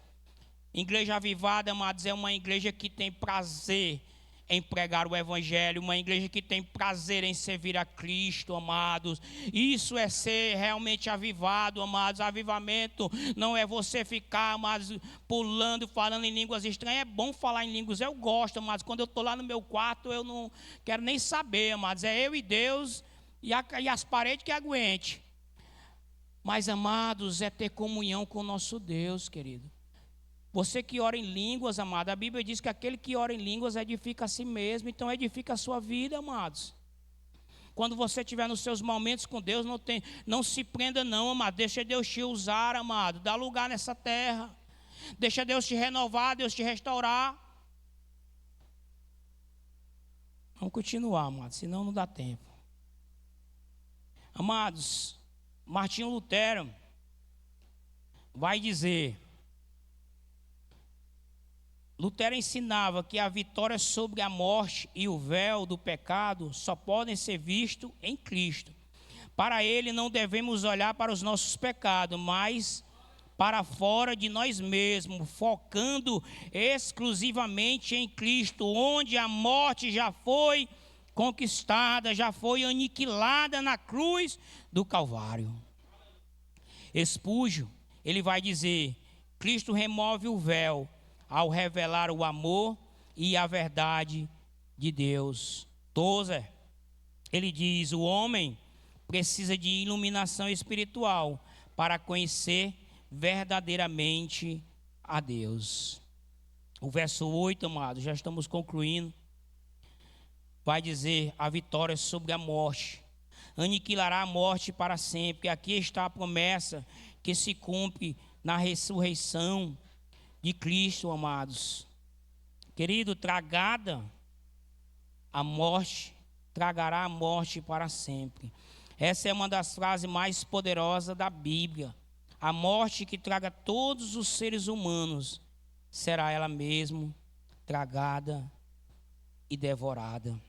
Igreja avivada, amados, é uma igreja que tem prazer em pregar o evangelho, uma igreja que tem prazer em servir a Cristo, amados. Isso é ser realmente avivado, amados. Avivamento não é você ficar, amados, pulando, falando em línguas estranhas. É bom falar em línguas, eu gosto, amados. Quando eu estou lá no meu quarto, eu não quero nem saber, amados. É eu e Deus e as paredes que aguente. Mas, amados, é ter comunhão com o nosso Deus, querido. Você que ora em línguas, amado, a Bíblia diz que aquele que ora em línguas edifica a si mesmo, então edifica a sua vida, amados. Quando você estiver nos seus momentos com Deus, não se prenda não, amado, deixa Deus te usar, amado, dá lugar nessa terra, deixa Deus te renovar, Deus te restaurar. Vamos continuar, amados, senão não dá tempo. Amados, Martinho Lutero vai dizer... Lutero ensinava que a vitória sobre a morte e o véu do pecado só podem ser vistos em Cristo. Para ele não devemos olhar para os nossos pecados, mas para fora de nós mesmos, focando exclusivamente em Cristo, onde a morte já foi conquistada, já foi aniquilada na cruz do Calvário. Espúgio, ele vai dizer, Cristo remove o véu ao revelar o amor e a verdade de Deus. Tozer, ele diz, o homem precisa de iluminação espiritual para conhecer verdadeiramente a Deus. O verso 8, amados, já estamos concluindo, vai dizer, a vitória sobre a morte, aniquilará a morte para sempre. Aqui está a promessa que se cumpre na ressurreição de Cristo, amados. Querido, tragada a morte, tragará a morte para sempre. Essa é uma das frases mais poderosas da Bíblia. A morte que traga todos os seres humanos, será ela mesma tragada e devorada.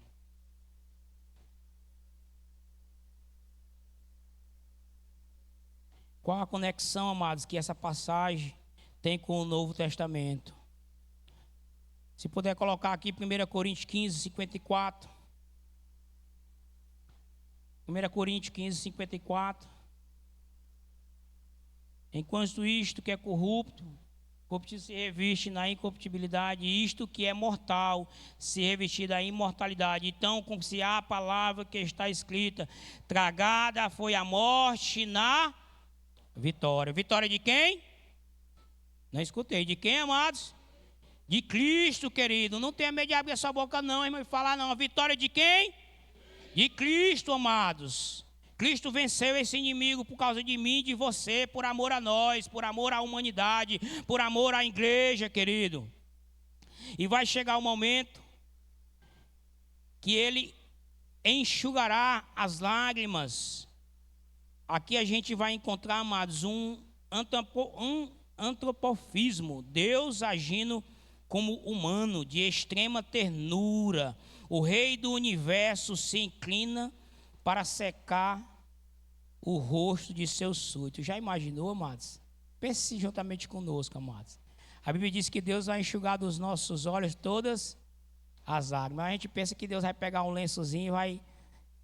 Qual a conexão, amados, que essa passagem tem com o Novo Testamento? Se puder colocar aqui 1 Coríntios 15, 54. 1 Coríntios 15, 54. Enquanto isto que é corrupto se reviste na incorruptibilidade, isto que é mortal se revestir da imortalidade. Então, como se há a palavra que está escrita, tragada foi a morte na vitória. Vitória de quem? Não escutei. De quem, amados? De Cristo, querido. Não tenha medo de abrir essa boca não, irmão, e falar não. A vitória de quem? De Cristo, amados. Cristo venceu esse inimigo por causa de mim e de você, por amor a nós, por amor à humanidade, por amor à igreja, querido. E vai chegar o momento que Ele enxugará as lágrimas. Aqui a gente vai encontrar, amados, um antropomorfismo, Deus agindo como humano, de extrema ternura. O Rei do Universo se inclina para secar o rosto de seus súditos. Já imaginou, amados? Pense juntamente conosco, amados. A Bíblia diz que Deus vai enxugar dos nossos olhos todas as lágrimas. A gente pensa que Deus vai pegar um lençozinho e vai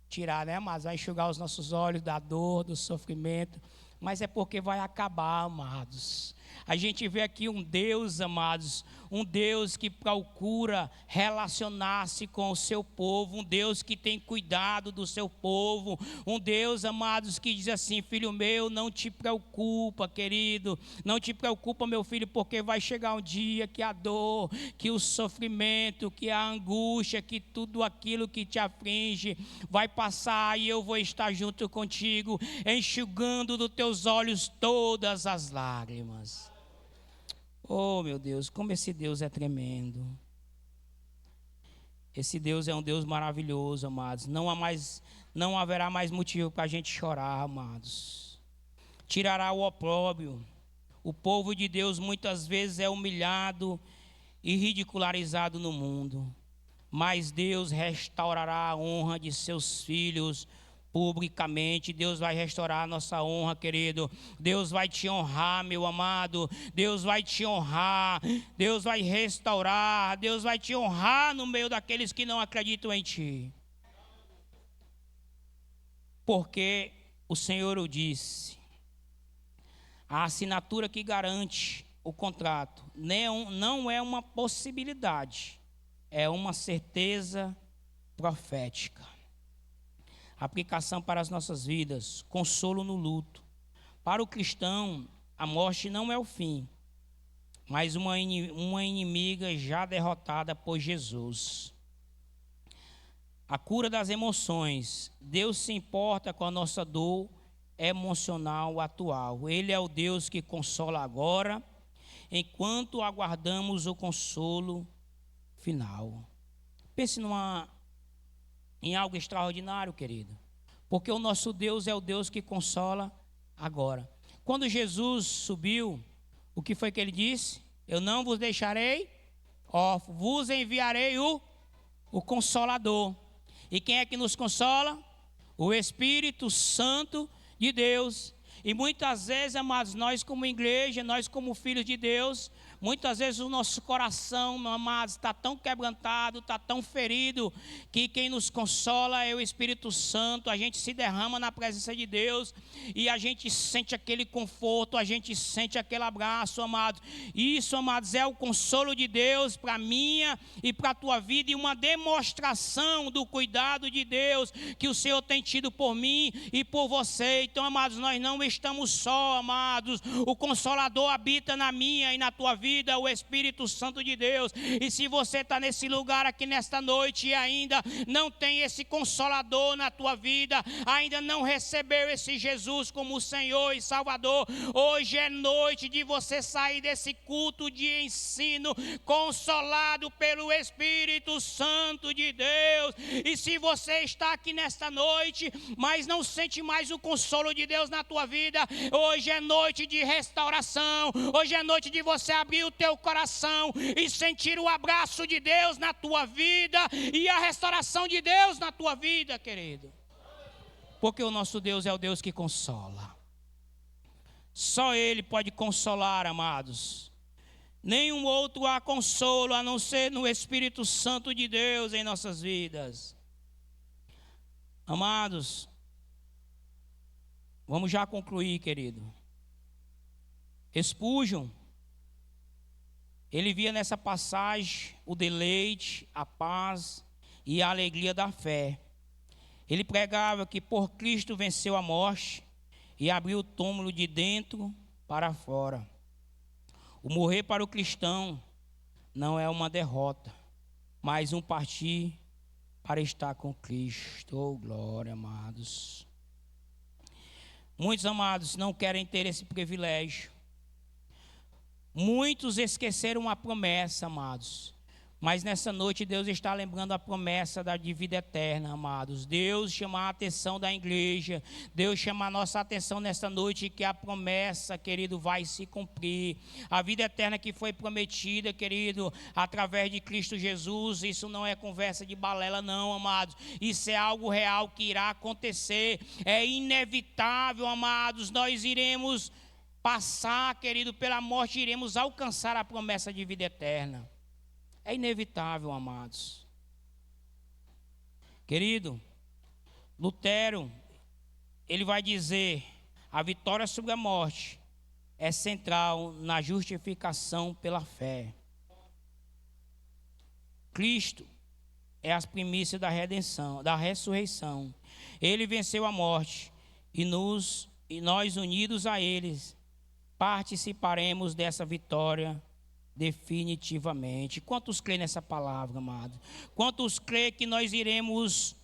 tirar, né, amados? Vai enxugar os nossos olhos da dor, do sofrimento. Mas é porque vai acabar, amados. A gente vê aqui um Deus, amados, um Deus que procura relacionar-se com o seu povo, um Deus que tem cuidado do seu povo, um Deus, amados, que diz assim, filho meu, não te preocupa, querido, não te preocupa, meu filho, porque vai chegar um dia que a dor, que o sofrimento, que a angústia, que tudo aquilo que te aflige vai passar e eu vou estar junto contigo, enxugando dos teus olhos todas as lágrimas. Oh, meu Deus, como esse Deus é tremendo. Esse Deus é um Deus maravilhoso, amados. Não haverá mais motivo para a gente chorar, amados. Tirará o opróbrio. O povo de Deus muitas vezes é humilhado e ridicularizado no mundo. Mas Deus restaurará a honra de seus filhos publicamente. Deus vai restaurar a nossa honra, querido. Deus vai te honrar, meu amado. Deus vai te honrar. Deus vai restaurar. Deus vai te honrar no meio daqueles que não acreditam em ti. Porque o Senhor o disse. A assinatura que garante o contrato não é uma possibilidade, é uma certeza profética. Aplicação para as nossas vidas, consolo no luto. Para o cristão, a morte não é o fim, mas uma inimiga já derrotada por Jesus. A cura das emoções. Deus se importa com a nossa dor emocional atual. Ele é o Deus que consola agora, enquanto aguardamos o consolo final. Pense em algo extraordinário, querido. Porque o nosso Deus é o Deus que consola agora. Quando Jesus subiu, o que foi que ele disse? Eu não vos deixarei órfãos, vos enviarei o Consolador. E quem é que nos consola? O Espírito Santo de Deus. E muitas vezes, amados, nós como igreja, nós como filhos de Deus, muitas vezes o nosso coração, amados, está tão quebrantado, está tão ferido, que quem nos consola é o Espírito Santo. A gente se derrama na presença de Deus e a gente sente aquele conforto, a gente sente aquele abraço, amados. Isso, amados, é o consolo de Deus para a minha e para a tua vida, e uma demonstração do cuidado de Deus que o Senhor tem tido por mim e por você. Então, amados, nós não estamos só, amados. O Consolador habita na minha e na tua vida, o Espírito Santo de Deus. E se você está nesse lugar aqui nesta noite e ainda não tem esse Consolador na tua vida, ainda não recebeu esse Jesus como Senhor e Salvador, hoje é noite de você sair desse culto de ensino consolado pelo Espírito Santo de Deus. E se você está aqui nesta noite, mas não sente mais o consolo de Deus na tua vida, hoje é noite de restauração. Hoje é noite de você abrir o teu coração e sentir o abraço de Deus na tua vida e a restauração de Deus na tua vida, querido. Porque o nosso Deus é o Deus que consola. Só Ele pode consolar, amados. Nenhum outro há consolo a não ser no Espírito Santo de Deus em nossas vidas. Amados, vamos já concluir, querido. Spurgeon, ele via nessa passagem o deleite, a paz e a alegria da fé. Ele pregava que por Cristo venceu a morte e abriu o túmulo de dentro para fora. O morrer para o cristão não é uma derrota, mas um partir para estar com Cristo. Oh, glória, amados. Muitos, amados, não querem ter esse privilégio. Muitos esqueceram a promessa, amados. Mas nessa noite Deus está lembrando a promessa de vida eterna, amados. Deus chama a atenção da igreja. Deus chama a nossa atenção nessa noite que a promessa, querido, vai se cumprir. A vida eterna que foi prometida, querido, através de Cristo Jesus. Isso não é conversa de balela, não, amados. Isso é algo real que irá acontecer. É inevitável, amados. Nós iremos passar, querido, pela morte, iremos alcançar a promessa de vida eterna. É inevitável, amados. Querido, Lutero, ele vai dizer, a vitória sobre a morte é central na justificação pela fé. Cristo é as primícias da redenção, da ressurreição. Ele venceu a morte e nós unidos a eles participaremos dessa vitória definitivamente. Quantos creem nessa palavra, amado? Quantos creem que nós iremos,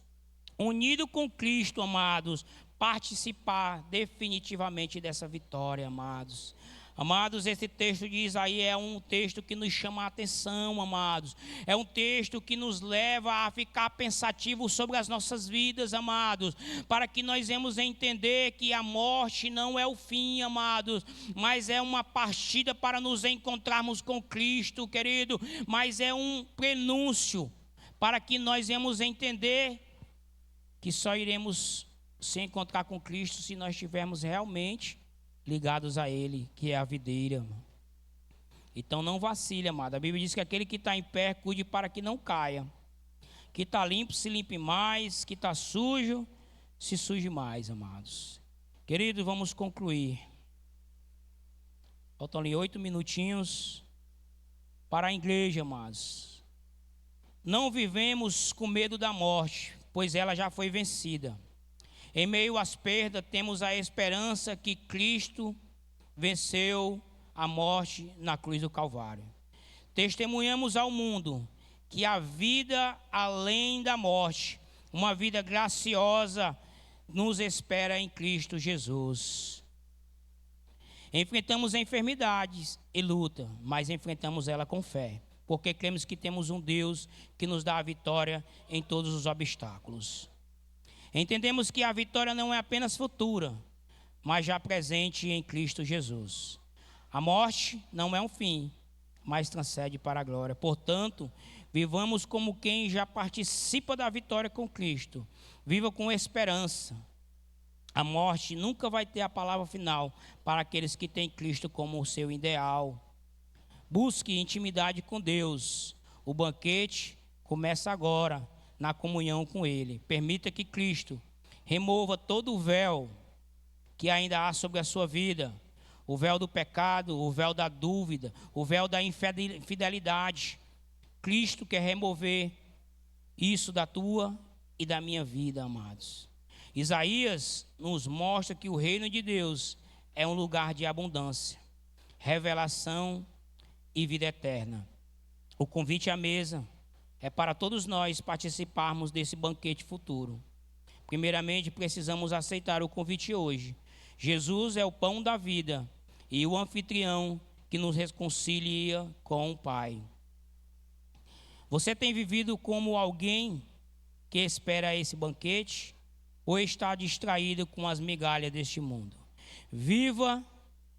unido com Cristo, amados, participar definitivamente dessa vitória, amados? Amados, esse texto de Isaías é um texto que nos chama a atenção, amados. É um texto que nos leva a ficar pensativos sobre as nossas vidas, amados. Para que nós venhamos entender que a morte não é o fim, amados. Mas é uma partida para nos encontrarmos com Cristo, querido. Mas é um prenúncio para que nós venhamos entender que só iremos se encontrar com Cristo se nós estivermos realmente ligados a Ele, que é a videira. Então não vacile, amado. A Bíblia diz que aquele que está em pé, cuide para que não caia. Que está limpo, se limpe mais. Que está sujo, se suje mais, amados. Queridos, vamos concluir. Faltam ali 8 minutinhos para a igreja, amados. Não vivemos com medo da morte, pois ela já foi vencida. Em meio às perdas, temos a esperança que Cristo venceu a morte na cruz do Calvário. Testemunhamos ao mundo que a vida além da morte, uma vida graciosa, nos espera em Cristo Jesus. Enfrentamos enfermidades e luta, mas enfrentamos ela com fé, porque cremos que temos um Deus que nos dá a vitória em todos os obstáculos. Entendemos que a vitória não é apenas futura, mas já presente em Cristo Jesus. A morte não é um fim, mas transcende para a glória. Portanto, vivamos como quem já participa da vitória com Cristo. Viva com esperança. A morte nunca vai ter a palavra final para aqueles que têm Cristo como o seu ideal. Busque intimidade com Deus. O banquete começa agora, na comunhão com Ele. Permita que Cristo remova todo o véu que ainda há sobre a sua vida. O véu do pecado, o véu da dúvida, o véu da infidelidade. Cristo quer remover isso da tua e da minha vida, amados. Isaías nos mostra que o reino de Deus é um lugar de abundância, revelação e vida eterna. O convite à mesa é para todos nós participarmos desse banquete futuro. Primeiramente, precisamos aceitar o convite hoje. Jesus é o pão da vida e o anfitrião que nos reconcilia com o Pai. Você tem vivido como alguém que espera esse banquete ou está distraído com as migalhas deste mundo? Viva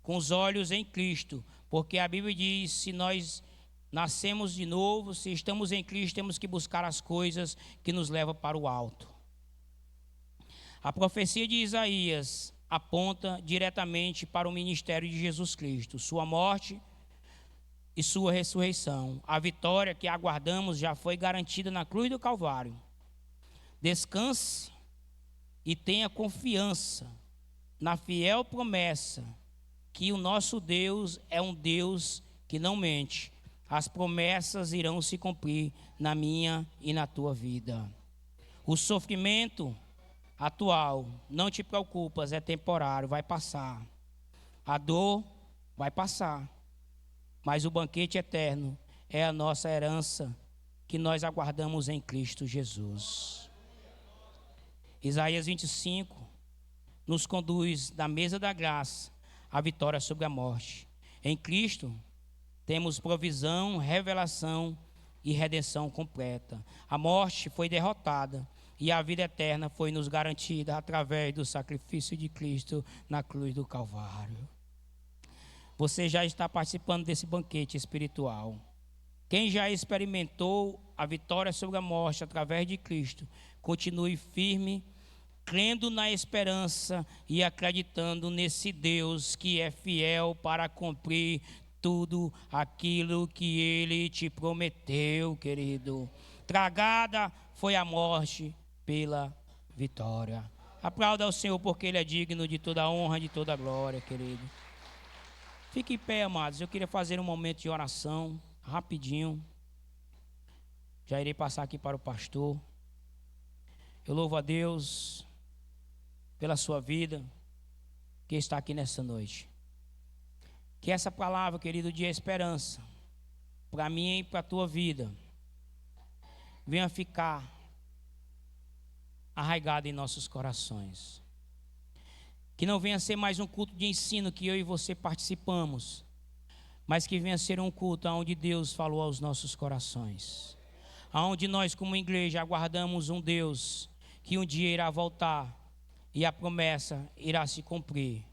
com os olhos em Cristo, porque a Bíblia diz: se nós nascemos de novo, se estamos em Cristo, temos que buscar as coisas que nos levam para o alto. A profecia de Isaías aponta diretamente para o ministério de Jesus Cristo, sua morte e sua ressurreição. A vitória que aguardamos já foi garantida na cruz do Calvário. Descanse e tenha confiança na fiel promessa que o nosso Deus é um Deus que não mente. As promessas irão se cumprir na minha e na tua vida. O sofrimento atual, não te preocupas, é temporário, vai passar. A dor vai passar. Mas o banquete eterno é a nossa herança que nós aguardamos em Cristo Jesus. Isaías 25 nos conduz da mesa da graça à vitória sobre a morte. Em Cristo temos provisão, revelação e redenção completa. A morte foi derrotada e a vida eterna foi nos garantida através do sacrifício de Cristo na cruz do Calvário. Você já está participando desse banquete espiritual. Quem já experimentou a vitória sobre a morte através de Cristo, continue firme, crendo na esperança e acreditando nesse Deus que é fiel para cumprir tudo aquilo que Ele te prometeu, querido. Tragada foi a morte pela vitória. Aplauda ao Senhor, porque Ele é digno de toda a honra, de toda a glória, querido. Fique em pé, amados. Eu queria fazer um momento de oração, rapidinho. Já irei passar aqui para o pastor. Eu louvo a Deus pela sua vida que está aqui nessa noite. Que essa palavra, querido, de esperança, para mim e para a tua vida, venha ficar arraigada em nossos corações. Que não venha ser mais um culto de ensino que eu e você participamos, mas que venha ser um culto onde Deus falou aos nossos corações. Onde nós, como igreja, aguardamos um Deus que um dia irá voltar e a promessa irá se cumprir.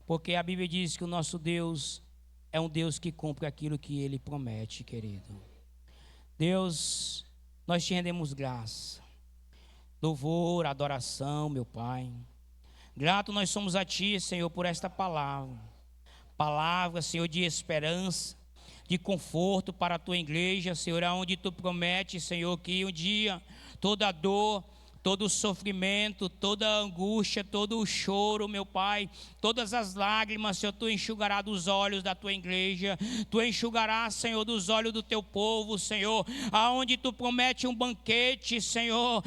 Porque a Bíblia diz que o nosso Deus é um Deus que cumpre aquilo que Ele promete, querido. Deus, nós te rendemos graça, louvor, adoração, meu Pai. Grato nós somos a Ti, Senhor, por esta palavra. Palavra, Senhor, de esperança, de conforto para a Tua igreja, Senhor, onde Tu prometes, Senhor, que um dia toda dor, todo o sofrimento, toda a angústia, todo o choro, meu Pai, todas as lágrimas, Senhor, Tu enxugarás dos olhos da Tua igreja, Tu enxugarás, Senhor, dos olhos do Teu povo, Senhor, aonde Tu promete um banquete, Senhor,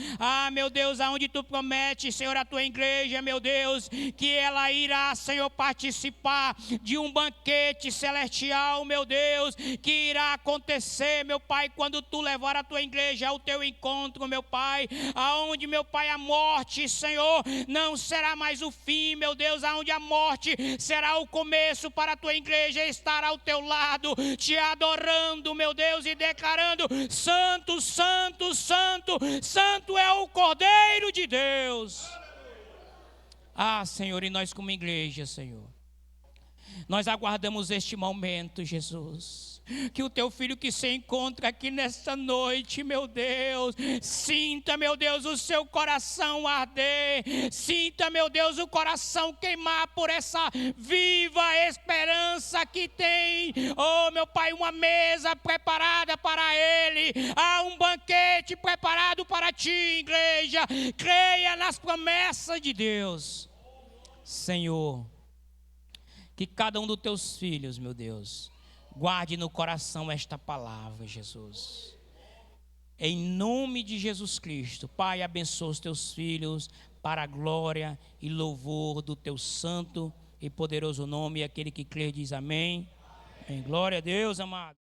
meu Deus, aonde Tu promete, Senhor, a Tua igreja, meu Deus, que ela irá, Senhor, participar de um banquete celestial, meu Deus, que irá acontecer, meu Pai, quando Tu levar a Tua igreja ao Teu encontro, meu Pai, aonde, meu Pai, a morte, Senhor, não será mais o fim, meu Deus, aonde a morte será o começo para a Tua igreja estar ao Teu lado, te adorando, meu Deus, e declarando: Santo, Santo, Santo, Santo é o Cordeiro de Deus. Senhor, e nós como igreja, Senhor, nós aguardamos este momento, Jesus. Que o Teu filho que se encontra aqui nesta noite, meu Deus, sinta, meu Deus, o seu coração arder, sinta, meu Deus, o coração queimar por essa viva esperança que tem, meu Pai, uma mesa preparada para ele, há um banquete preparado para Ti, igreja. Creia nas promessas de Deus, Senhor. Que cada um dos Teus filhos, meu Deus, guarde no coração esta palavra, Jesus. Em nome de Jesus Cristo, Pai, abençoa os Teus filhos para a glória e louvor do Teu santo e poderoso nome. E aquele que crê diz amém. Amém. Glória a Deus, amado.